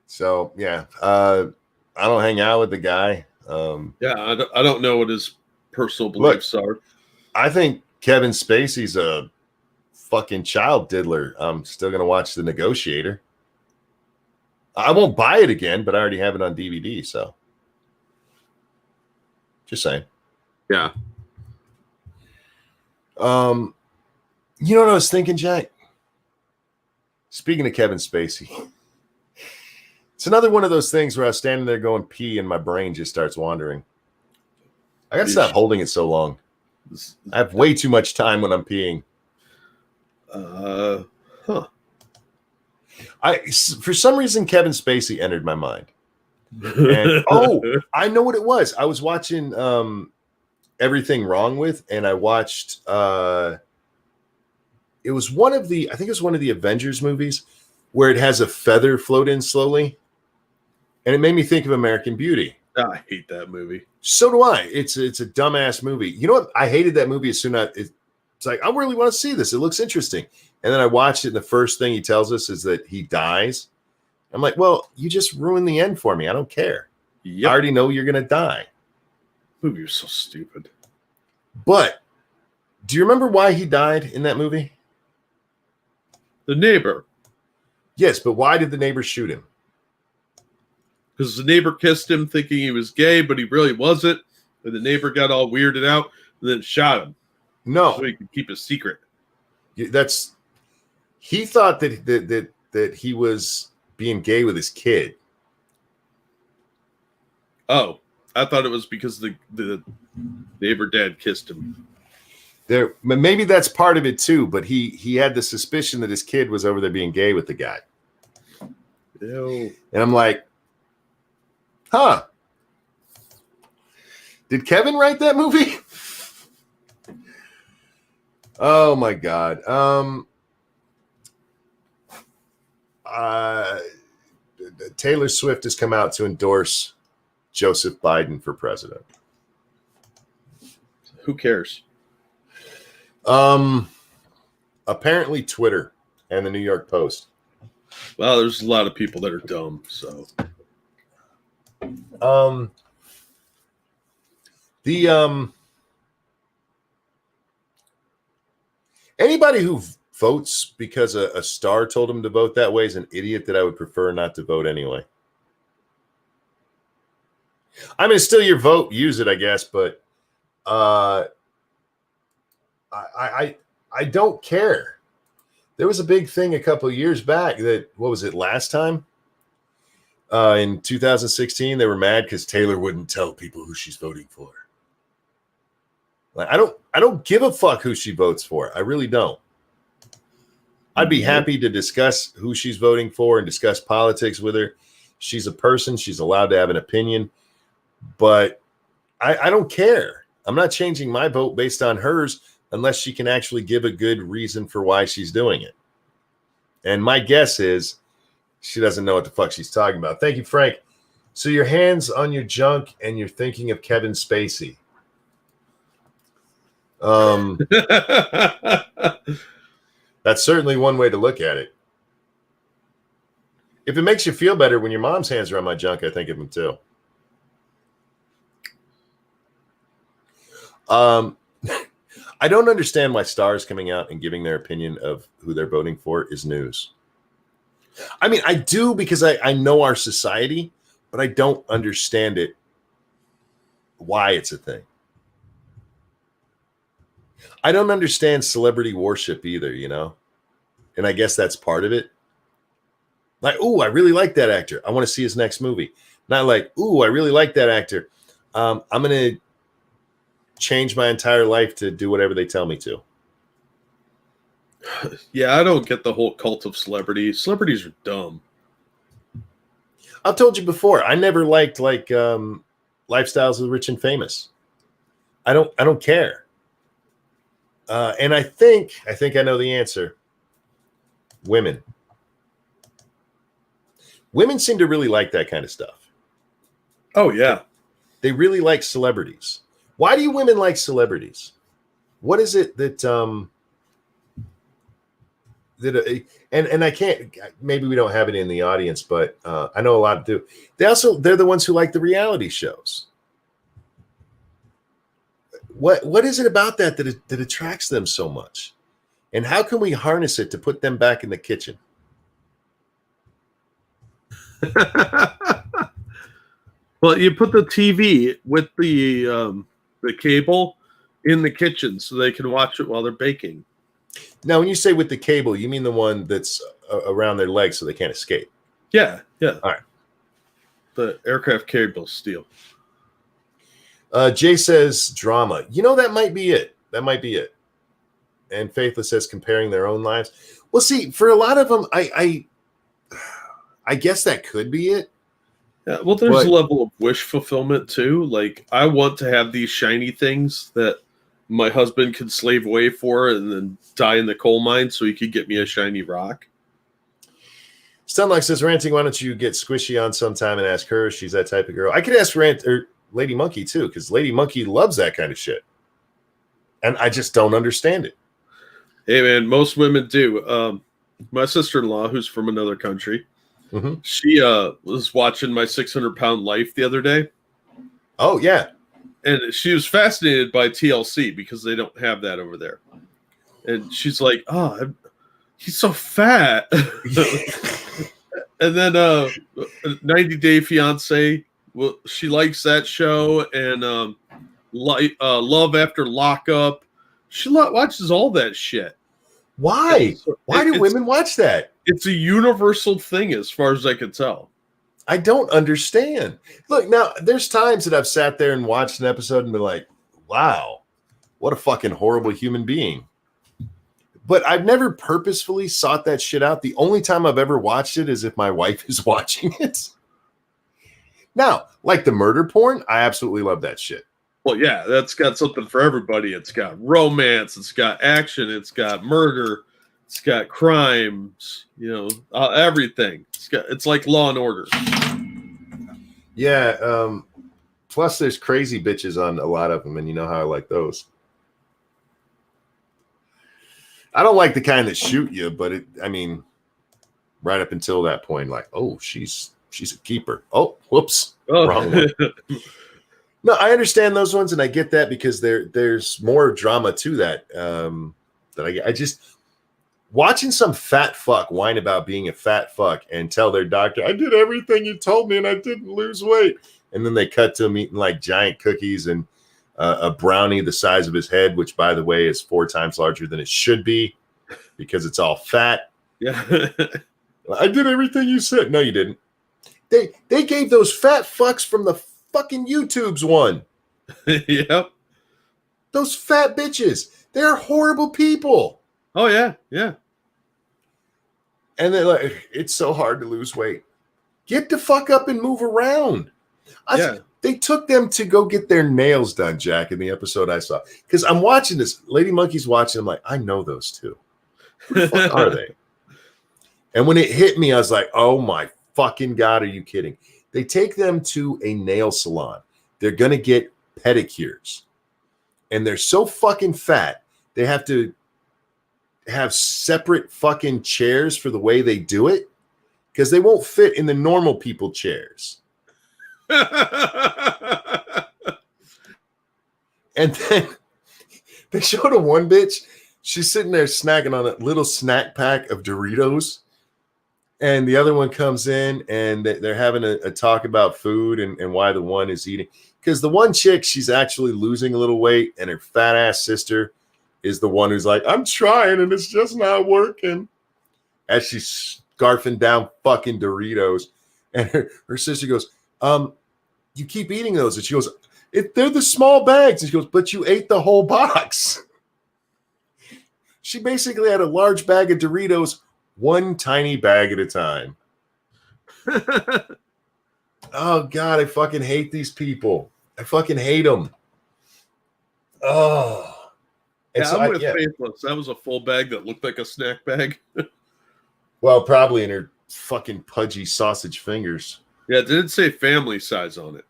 So yeah, I don't hang out with the guy. Yeah, I don't know what his personal beliefs are. I think Kevin Spacey's a fucking child diddler. I'm still gonna watch The Negotiator. I won't buy it again, but I already have it on DVD. So just saying. Yeah. You know what I was thinking, Jack? Speaking of Kevin Spacey, it's another one of those things where I was standing there going pee and my brain just starts wandering. I gotta stop holding it so long. I have way too much time when I'm peeing. Huh. For some reason, Kevin Spacey entered my mind. And, I know what it was. I was watching Everything Wrong With, and I watched it was one of the, I think it was one of the Avengers movies where it has a feather float in slowly. And it made me think of American Beauty. I hate that movie. So do I. It's a dumbass movie. You know what? I hated that movie as soon as it's like, I really want to see this. It looks interesting. And then I watched it, and the first thing he tells us is that he dies. I'm like, well, you just ruined the end for me. I don't care. Yep. I already know you're going to die. Movie was so stupid. But do you remember why he died in that movie? The neighbor. Yes, but why did the neighbor shoot him? Because the neighbor kissed him thinking he was gay, but he really wasn't. And the neighbor got all weirded out and then shot him. No. So he could keep a secret. He thought that he was being gay with his kid. Oh, I thought it was because the neighbor dad kissed him. Maybe that's part of it too, but he had the suspicion that his kid was over there being gay with the guy. Ew. And I'm like, huh? Did Kevin write that movie? Oh my God. Taylor Swift has come out to endorse Joseph Biden for president. Who cares? Apparently Twitter and the New York Post. Well, there's a lot of people that are dumb, so. Anybody who votes because a star told him to vote that way is an idiot that I would prefer not to vote anyway. I mean, it's still your vote. Use it, I guess, but I don't care. There was a big thing a couple of years back that, what was it, last time? In 2016, they were mad because Taylor wouldn't tell people who she's voting for. Like, I don't give a fuck who she votes for. I really don't. I'd be happy to discuss who she's voting for and discuss politics with her. She's a person. She's allowed to have an opinion. But I don't care. I'm not changing my vote based on hers unless she can actually give a good reason for why she's doing it. And my guess is she doesn't know what the fuck she's talking about. Thank you, Frank. So your hands on your junk and you're thinking of Kevin Spacey. That's certainly one way to look at it. If it makes you feel better when your mom's hands are on my junk, I think of him too. I don't understand why stars coming out and giving their opinion of who they're voting for is news. I mean, I do because I know our society, but I don't understand it, why it's a thing. I don't understand celebrity worship either, you know? And I guess that's part of it. Like, ooh, I really like that actor. I want to see his next movie. Not like, ooh, I really like that actor. I'm going to change my entire life to do whatever they tell me to. Yeah, I don't get the whole cult of celebrity. Celebrities are dumb. I've told you before, I never liked lifestyles of the rich and famous. I don't care. And I think I know the answer. Women seem to really like that kind of stuff. Oh yeah. They really like celebrities. Why do you women like celebrities? What is it that and I can't, maybe we don't have it in the audience, but I know a lot do. They're the ones who like the reality shows. What is it about that attracts them so much? And how can we harness it to put them back in the kitchen? Well, you put the TV with the cable in the kitchen so they can watch it while they're baking. Now, when you say with the cable, you mean the one that's around their legs so they can't escape? Yeah. All right. The aircraft cable steel. Jay says drama. That might be it. And Faithless says comparing their own lives. Well, see, for a lot of them, I guess that could be it. Yeah, well, there's a level of wish fulfillment too. Like, I want to have these shiny things that my husband could slave away for and then die in the coal mine so he could get me a shiny rock. Stunlock says, Ranting, why don't you get Squishy on sometime and ask her? She's that type of girl. I could ask Lady Monkey too, because Lady Monkey loves that kind of shit. And I just don't understand it. Hey, man, most women do. My sister-in-law, who's from another country, she was watching My 600-Pound Life the other day. Oh, yeah. And she was fascinated by TLC because they don't have that over there. And she's like, oh, he's so fat. And then 90 Day Fiancé, well, she likes that show. And Love After Lockup. She watches all that shit. Why? Why do women watch that? It's a universal thing as far as I can tell. I don't understand. Look, now, there's times that I've sat there and watched an episode and been like, wow, what a fucking horrible human being. But I've never purposefully sought that shit out. The only time I've ever watched it is if my wife is watching it. Now, like the murder porn, I absolutely love that shit. Well, yeah, that's got something for everybody. It's got romance, it's got action, it's got murder, it's got crimes, everything. It's like Law and Order. Yeah. Plus, there's crazy bitches on a lot of them, and you know how I like those. I don't like the kind that shoot you, but right up until that point, like, oh, she's a keeper. Oh, whoops, wrong one. No, I understand those ones, and I get that because there's more drama to that. That I just watching some fat fuck whine about being a fat fuck and tell their doctor, I did everything you told me and I didn't lose weight. And then they cut to him eating like giant cookies and a brownie the size of his head, which, by the way, is 4 times larger than it should be because it's all fat. Yeah. I did everything you said. No, you didn't. They gave those fat fucks from the fucking YouTube's one. Yep. Those fat bitches. They're horrible people. Oh, yeah. Yeah. And they're like, it's so hard to lose weight. Get the fuck up and move around. They took them to go get their nails done, Jack, in the episode I saw. Because I'm watching this. Lady Monkey's watching. I'm like, I know those two. Who the fuck are they? And when it hit me, I was like, oh my fucking God, are you kidding? They take them to a nail salon. They're going to get pedicures. And they're so fucking fat, they have to have separate fucking chairs for the way they do it because they won't fit in the normal people chairs. And then they showed a one bitch. She's sitting there snacking on a little snack pack of Doritos. And the other one comes in and they're having a talk about food and why the one is eating. Because the one chick, she's actually losing a little weight, and her fat ass sister is the one who's like, I'm trying and it's just not working. As she's scarfing down fucking Doritos. And her sister goes, you keep eating those. And she goes, they're the small bags. And she goes, but you ate the whole box. She basically had a large bag of Doritos, one tiny bag at a time. Oh, God, I fucking hate these people. I fucking hate them. Oh. And Yeah, so I'm with Faithless. That was a full bag that looked like a snack bag. Well, probably in her fucking pudgy sausage fingers. Yeah, it didn't say family size on it.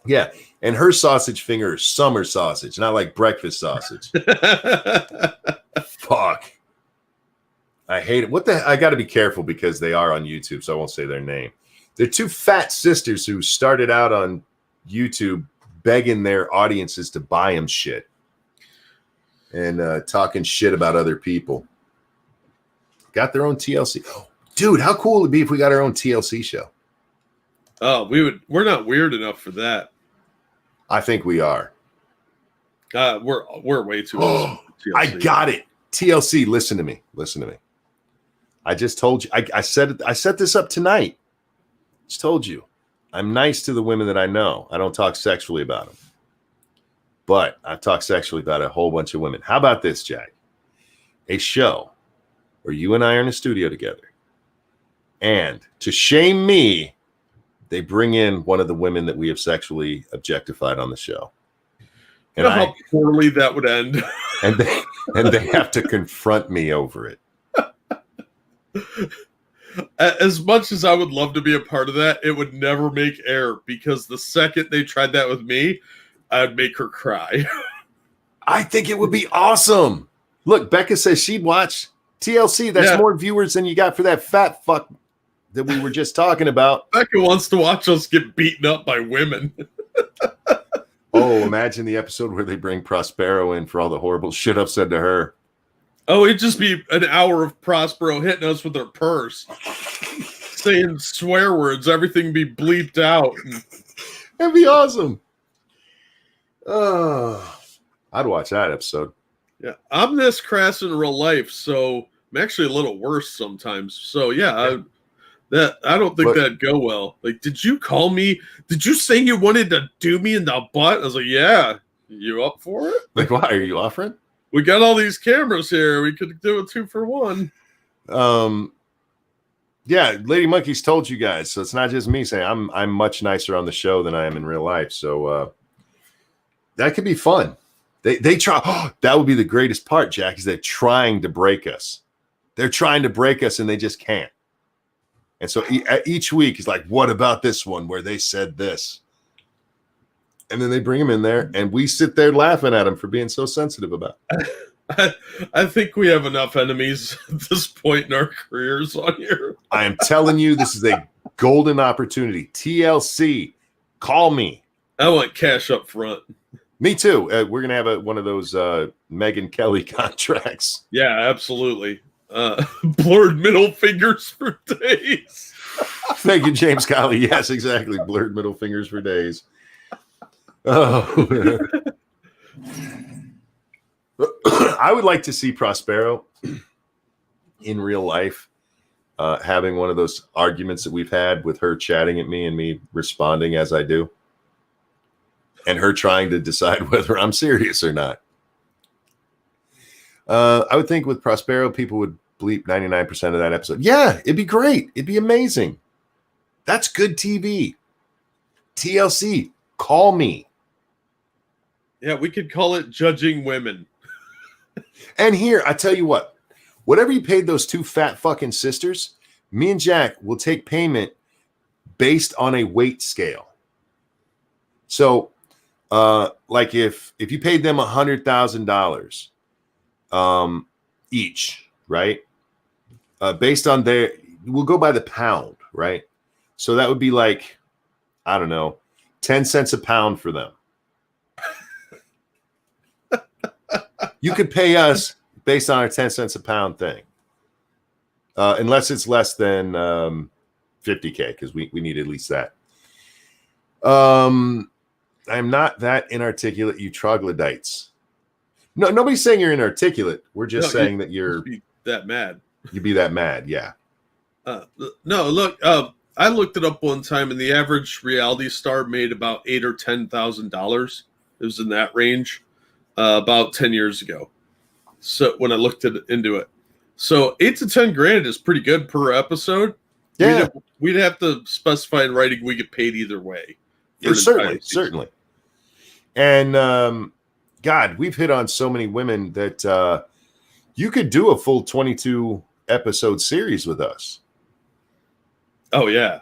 Yeah, and her sausage finger is summer sausage, not like breakfast sausage. Fuck. I hate it. What the? I got to be careful because they are on YouTube, so I won't say their name. They're two fat sisters who started out on YouTube begging their audiences to buy them shit and talking shit about other people. Got their own TLC. Dude, how cool would it be if we got our own TLC show? Oh, we're not weird enough for that. I think we are. We're way too old. I got it. TLC, listen to me. I just told you. I said it. I set this up tonight. Just told you. I'm nice to the women that I know. I don't talk sexually about them. But I've talked sexually about a whole bunch of women. How about this, Jack? A show where you and I are in a studio together. And to shame me, they bring in one of the women that we have sexually objectified on the show. And you know how poorly that would end. and they have to confront me over it. As much as I would love to be a part of that, it would never make air because the second they tried that with me, I'd make her cry. I think it would be awesome. Look, Becca says she'd watch TLC. That's more viewers than you got for that fat fuck that we were just talking about. Becca wants to watch us get beaten up by women. Oh, imagine the episode where they bring Prospero in for all the horrible shit I've said to her. Oh, it'd just be an hour of Prospero hitting us with her purse, saying swear words, everything be bleeped out. That'd be awesome. I'd watch that episode. Yeah, I'm this crass in real life, so I'm actually a little worse sometimes. So yeah. I don't think that'd go well. Like, did you call me? Did you say you wanted to do me in the butt? I was like, yeah. You up for it? Like, why are you offering? We got all these cameras here. We could do a 2-for-1. Yeah, Lady Monkey's told you guys, so it's not just me saying I'm much nicer on the show than I am in real life. So that could be fun. They try. Oh, that would be the greatest part, Jack, is they're trying to break us. They're trying to break us, and they just can't. And so each week is like, what about this one where they said this? And then they bring him in there, and we sit there laughing at him for being so sensitive about it. I think we have enough enemies at this point in our careers on here. I am telling you, this is a golden opportunity. TLC, call me. I want cash up front. Me too. We're going to have one of those Megyn Kelly contracts. Yeah, absolutely. Blurred middle fingers for days. Thank you, James Colley. Yes, exactly. Blurred middle fingers for days. Oh. I would like to see Prospero in real life having one of those arguments that we've had with her chatting at me and me responding as I do. And her trying to decide whether I'm serious or not. I would think with Prospero, people would bleep 99% of that episode. Yeah, it'd be great. It'd be amazing. That's good TV. TLC, call me. Yeah, we could call it Judging Women. And here, I tell you what, whatever you paid those two fat fucking sisters, me and Jack will take payment based on a weight scale. So, like if you paid them $100,000 each, right? Based on we'll go by the pound, right? So that would be like, I don't know, 10 cents a pound for them. You could pay us based on our 10 cents a pound thing. Unless it's less than 50K, because we need at least that. I'm not that inarticulate, you troglodytes. No, nobody's saying you're inarticulate. We're just saying that you're be that mad. You'd be that mad, yeah. No, look, I looked it up one time, and the average reality star made about $8,000 or $10,000. It was in that range about 10 years ago. So when I looked into it, so 8 to 10 grand is pretty good per episode. Yeah, we'd have to specify in writing we get paid either way. yeah, certainly. And God, we've hit on so many women that you could do a full 22 episode series with us. Oh yeah,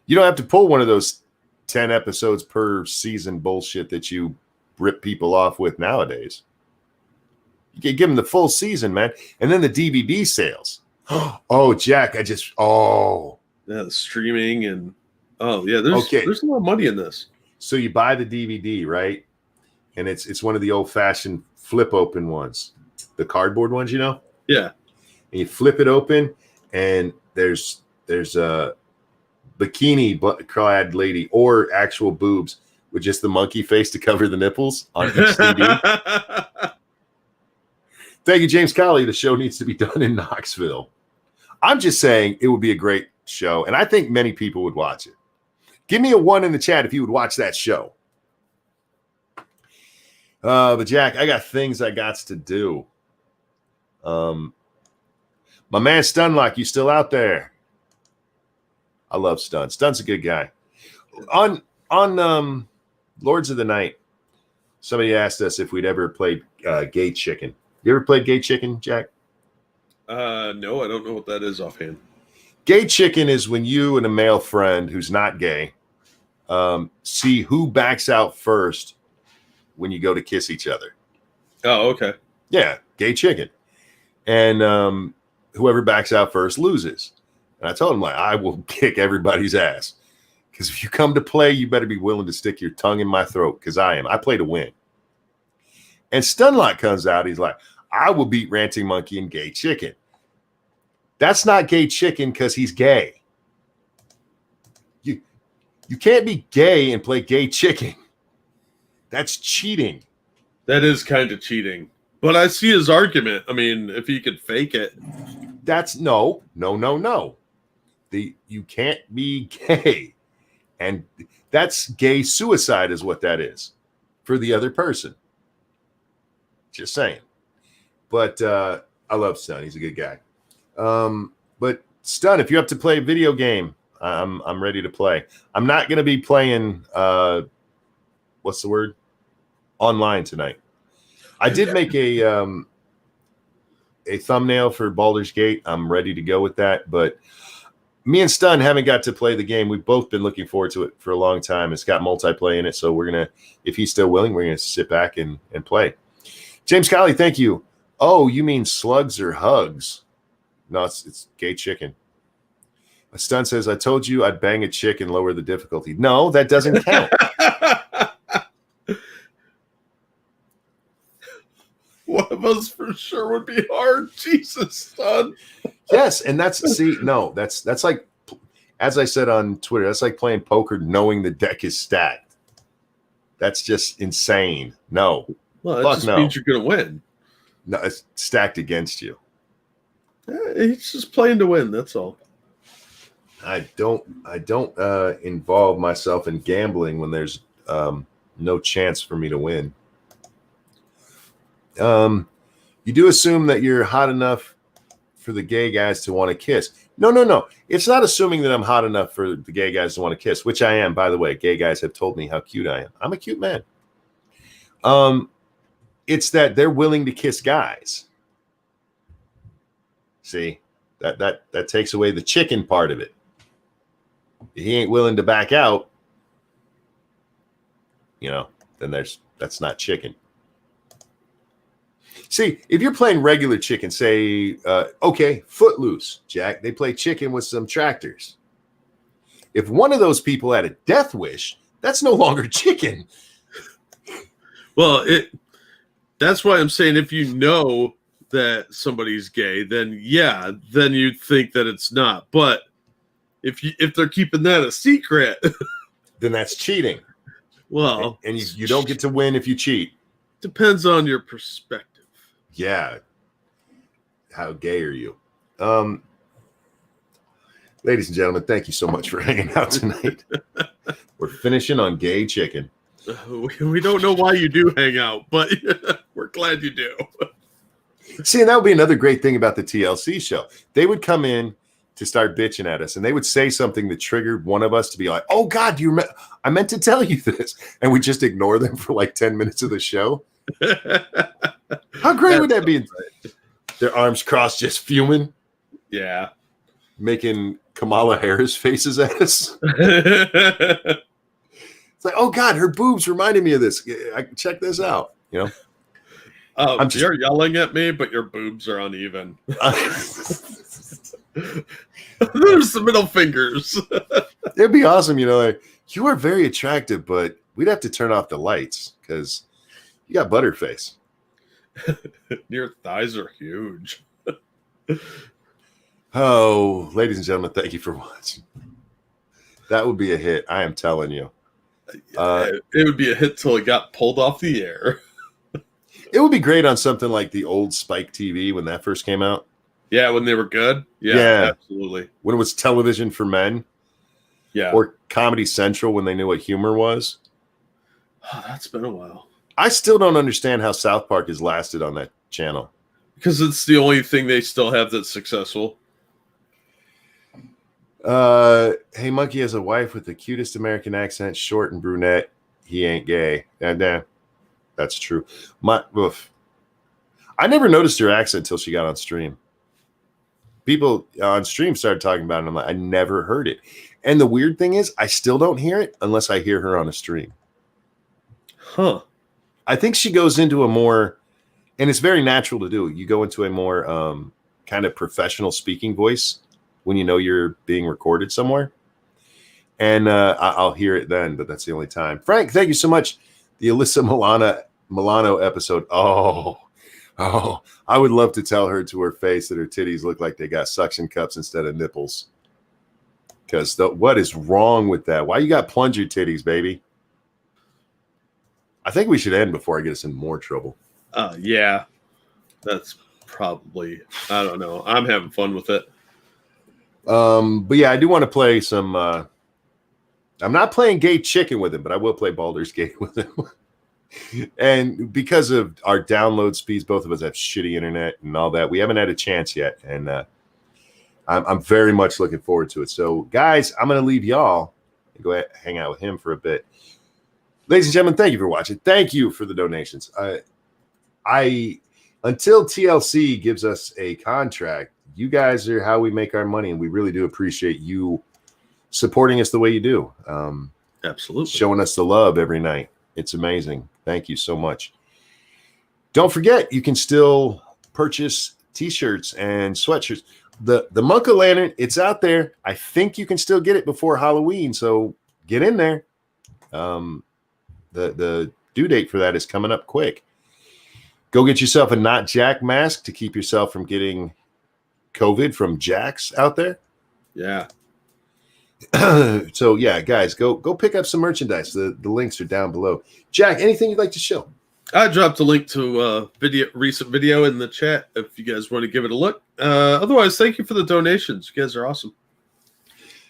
you don't have to pull one of those 10 episodes per season bullshit that you rip people off with nowadays. You can give them the full season, man. And then the DVD sales. Oh, Jack, yeah, the streaming and there's a lot of money in this. So you buy the DVD, right? And it's one of the old-fashioned flip open ones, the cardboard ones, you know? Yeah. And you flip it open, and there's a bikini clad lady or actual boobs with just the monkey face to cover the nipples on each CD. Thank you, James Colley. The show needs to be done in Knoxville. I'm just saying it would be a great show, and I think many people would watch it. Give me a 1 in the chat if you would watch that show. But Jack, I got things I got to do. My man Stunlock, you still out there? I love Stun. Stun's a good guy. On Lords of the Night, somebody asked us if we'd ever played Gay Chicken. You ever played Gay Chicken, Jack? No, I don't know what that is offhand. Gay Chicken is when you and a male friend who's not gay see who backs out first when you go to kiss each other. Oh, okay. Yeah, Gay Chicken. And whoever backs out first loses. And I told him, like, I will kick everybody's ass. Because if you come to play, you better be willing to stick your tongue in my throat, because I am. I play to win. And Stunlock comes out. He's like, I will beat Ranting Monkey and Gay Chicken. That's not Gay Chicken because he's gay. You can't be gay and play Gay Chicken. That's cheating. That is kind of cheating. But I see his argument. I mean, if he could fake it. That's no. You can't be gay. And that's gay suicide is what that is for the other person. Just saying. But I love Stun. He's a good guy. But Stun, if you have to play a video game, I'm ready to play. I'm not going to be playing what's the word? Online tonight. I did make a thumbnail for Baldur's Gate. I'm ready to go with that, but me and Stun haven't got to play the game. We've both been looking forward to it for a long time. It's got multiplayer in it, so we're gonna, if he's still willing, we're gonna sit back and play. James Colley, thank you. Oh, you mean slugs or hugs? No, it's Gay Chicken. Stun says, I told you I'd bang a chick and lower the difficulty. No, that doesn't count. One of us for sure would be hard. Jesus, Stun. Yes, and that's like, as I said on Twitter, that's like playing poker knowing the deck is stacked. That's just insane. No. Well, that just means you're going to win. No, it's stacked against you. He's just playing to win. That's all. I don't involve myself in gambling when there's no chance for me to win. You do assume that you're hot enough for the gay guys to want to kiss. No. It's not assuming that I'm hot enough for the gay guys to want to kiss, which I am, by the way. Gay guys have told me how cute I am. I'm a cute man. It's that they're willing to kiss guys. See, that takes away the chicken part of it. If he ain't willing to back out, then that's not chicken. See, if you're playing regular chicken, say, okay, Footloose, Jack, they play chicken with some tractors. If one of those people had a death wish, that's no longer chicken. Well, that's why I'm saying if you know that somebody's gay, then you'd think that it's not. But if they're keeping that a secret, then that's cheating. Well, and you don't get to win if you cheat. Depends on your perspective. Yeah. How gay are you? Ladies and gentlemen, thank you so much for hanging out tonight. We're finishing on gay chicken. We don't know why you do hang out, but we're glad you do. See, and that would be another great thing about the TLC show. They would come in to start bitching at us, and they would say something that triggered one of us to be like, oh, God, I meant to tell you this. And we just ignore them for like 10 minutes of the show. How great would that be? Their arms crossed, just fuming. Yeah. Making Kamala Harris faces at us. It's like, oh, God, her boobs reminded me of this. I can check this out, you know? You're yelling at me, but your boobs are uneven. There's the middle fingers. It'd be awesome, you know, like, you are very attractive, but we'd have to turn off the lights because you got butterface. Your thighs are huge. Oh, ladies and gentlemen, thank you for watching. That would be a hit, I am telling you. It would be a hit till it got pulled off the air. It would be great on something like the old Spike TV when that first came out. Yeah, when they were good. Yeah, absolutely. When it was television for men. Yeah. Or Comedy Central when they knew what humor was. Oh, that's been a while. I still don't understand how South Park has lasted on that channel. Because it's the only thing they still have that's successful. Hey, Monkey has a wife with the cutest American accent, short and brunette. He ain't gay. Nah, that's true. I never noticed her accent until she got on stream. People on stream started talking about it, and I'm like, I never heard it. And the weird thing is, I still don't hear it unless I hear her on a stream. Huh. I think she goes into a more, and it's very natural to do. You go into a more kind of professional speaking voice when you know you're being recorded somewhere. And I'll hear it then, but that's the only time. Frank, thank you so much. The Alyssa Milano episode. Oh, I would love to tell her to her face that her titties look like they got suction cups instead of nipples. Because what is wrong with that? Why you got plunger titties, baby? I think we should end before I get us in more trouble. Yeah. That's probably, I don't know. I'm having fun with it. But yeah, I do want to play some. I'm not playing gay chicken with him, but I will play Baldur's Gate with him. And because of our download speeds, both of us have shitty internet and all that. We haven't had a chance yet, and I'm very much looking forward to it. So, guys, I'm going to leave y'all and go hang out with him for a bit. Ladies and gentlemen, thank you for watching. Thank you for the donations. Until TLC gives us a contract, you guys are how we make our money, and we really do appreciate you supporting us the way you do. Absolutely. Showing us the love every night. It's amazing. Thank you so much. Don't forget, you can still purchase t-shirts and sweatshirts. The Monka Lantern, it's out there. I think you can still get it before Halloween, so get in there. The due date for that is coming up quick. Go get yourself a Not Jack mask to keep yourself from getting COVID from Jacks out there. Yeah. So yeah, guys, go pick up some merchandise. The links are down below. Jack, anything you'd like to show? I dropped a link to a recent video in the chat if you guys want to give it a look. Otherwise, thank you for the donations. You guys are awesome.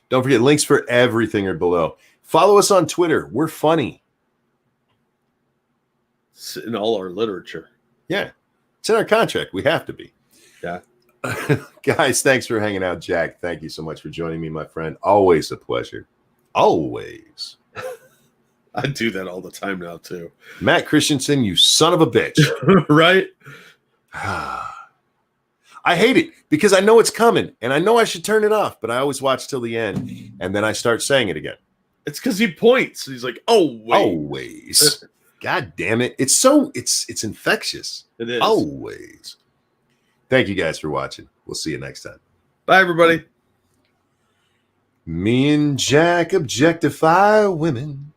Don't forget, links for everything are below. Follow us on Twitter. We're funny. It's in all our literature. Yeah. It's in our contract. We have to be. Yeah. Guys, thanks for hanging out. Jack, thank you so much for joining me, my friend. Always a pleasure. Always. I do that all the time now, too. Matt Christensen, you son of a bitch. Right? I hate it because I know it's coming and I know I should turn it off, but I always watch till the end and then I start saying it again. It's because he points. He's like, oh, wait. Always. God damn it. It's infectious. It is. Always. Thank you guys for watching. We'll see you next time. Bye, everybody. Me and Jack objectify women.